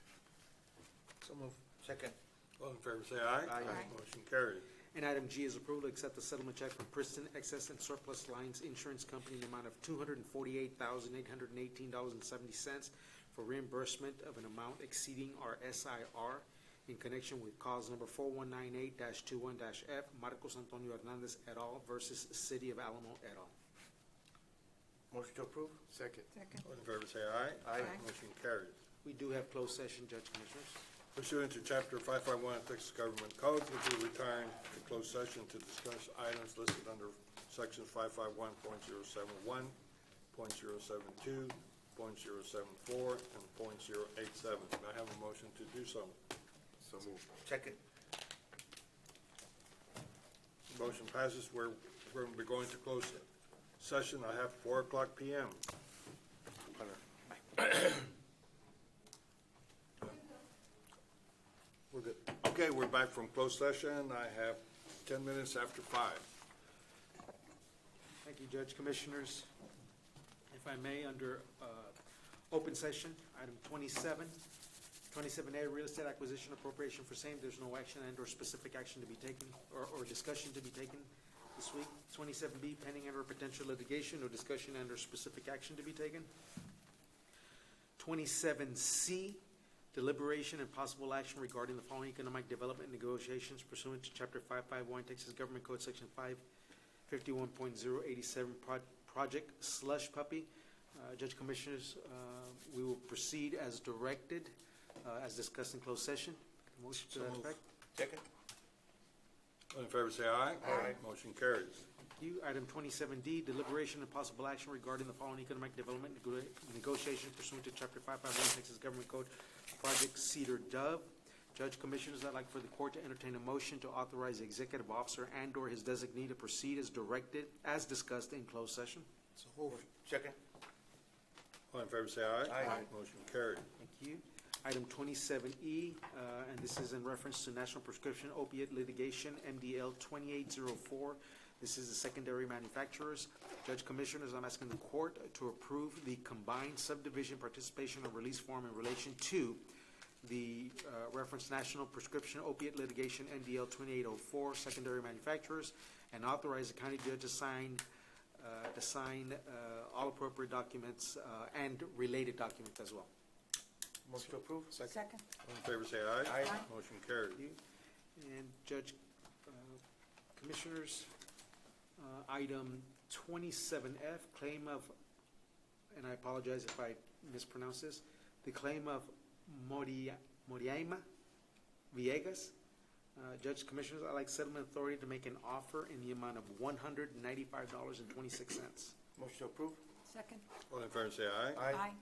So moved. Second. All in favor, say aye. Aye. Motion carries. And item G is approval to accept the settlement check from Princeton Excess and Surplus Lines Insurance Company in the amount of $248,818.70 for reimbursement of an amount exceeding our SIR in connection with cause number 4198-21-F, Marcos Antonio Hernandez et al. Versus City of Alamo et al. Motion to approve? Second. Second. All in favor, say aye. Aye. Motion carries. We do have closed session, Judge Commissioners. Pursuant to Chapter 551 of Texas Government Code, we'll be retiring to closed session to discuss items listed under Sections 551.071, .072, .074, and .087. May I have a motion to do so? So moved. Second. Motion passes. We're going to be going to close session. I have 4:00 p.m. We're good. Okay, we're back from closed session. I have 10 minutes after 5. Thank you, Judge, Commissioners. If I may, under open session, item 27, 27A, real estate acquisition appropriation for same, there's no action and/or specific action to be taken or discussion to be taken this week. 27B, pending and/or potential litigation, no discussion and/or specific action to be taken. 27C, deliberation and possible action regarding the following economic development negotiations pursuant to Chapter 551 Texas Government Code Section 551.087 Project Slush Puppy. Judge, Commissioners, we will proceed as directed, as discussed in closed session. Motion to that effect. Second. All in favor, say aye. Aye. Motion carries. Thank you. Item 27D, deliberation and possible action regarding the following economic development negotiations pursuant to Chapter 551 Texas Government Code, Project Cedar Dove. Judge, Commissioners, I'd like for the court to entertain a motion to authorize the executive officer and/or his designee to proceed as directed, as discussed in closed session. So moved. Second. All in favor, say aye. Aye. Motion carried. Thank you. Item 27E, and this is in reference to National Prescription Opiate Litigation, MDL 2804. This is the secondary manufacturers. Judge, Commissioners, I'm asking the court to approve the combined subdivision participation or release form in relation to the reference National Prescription Opiate Litigation, MDL 2804, secondary manufacturers, and authorize the county judge to sign all appropriate documents and related documents as well. Motion to approve. Second. All in favor, say aye. Aye. Motion carried. Thank you. And Judge, Commissioners, item 27F, claim of, and I apologize if I mispronounce this, the claim of Moriaima Villegas. Judge, Commissioners, I'd like settlement authority to make an offer in the amount of $195.26. Motion to approve. Second. All in favor, say aye. Aye.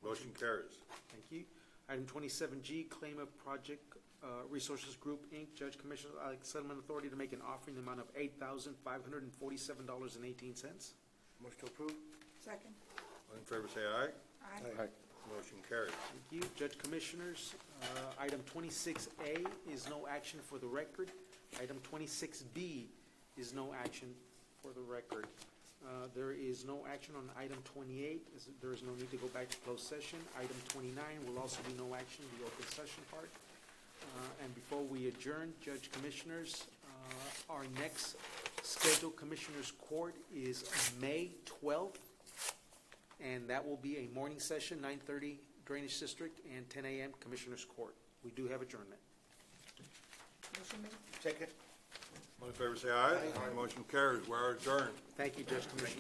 Motion carries. Thank you. Item 27G, claim of Project Resources Group, Inc. Judge, Commissioners, I'd like settlement authority to make an offer in the amount of $8,547.18. Motion to approve. Second. All in favor, say aye. Aye. Motion carries. Thank you. Judge, Commissioners, item 26A is no action for the record. Item 26B is no action for the record. There is no action on item 28. There is no need to go back to closed session. Item 29 will also be no action, the open session part. And before we adjourn, Judge, Commissioners, our next scheduled Commissioners Court is May 12th, and that will be a morning session, 9:30 Drainage District, and 10 a.m. Commissioners Court. We do have adjournment. Motion made. Second. All in favor, say aye. Motion carries. We are adjourned. Thank you, Judge, Commissioners.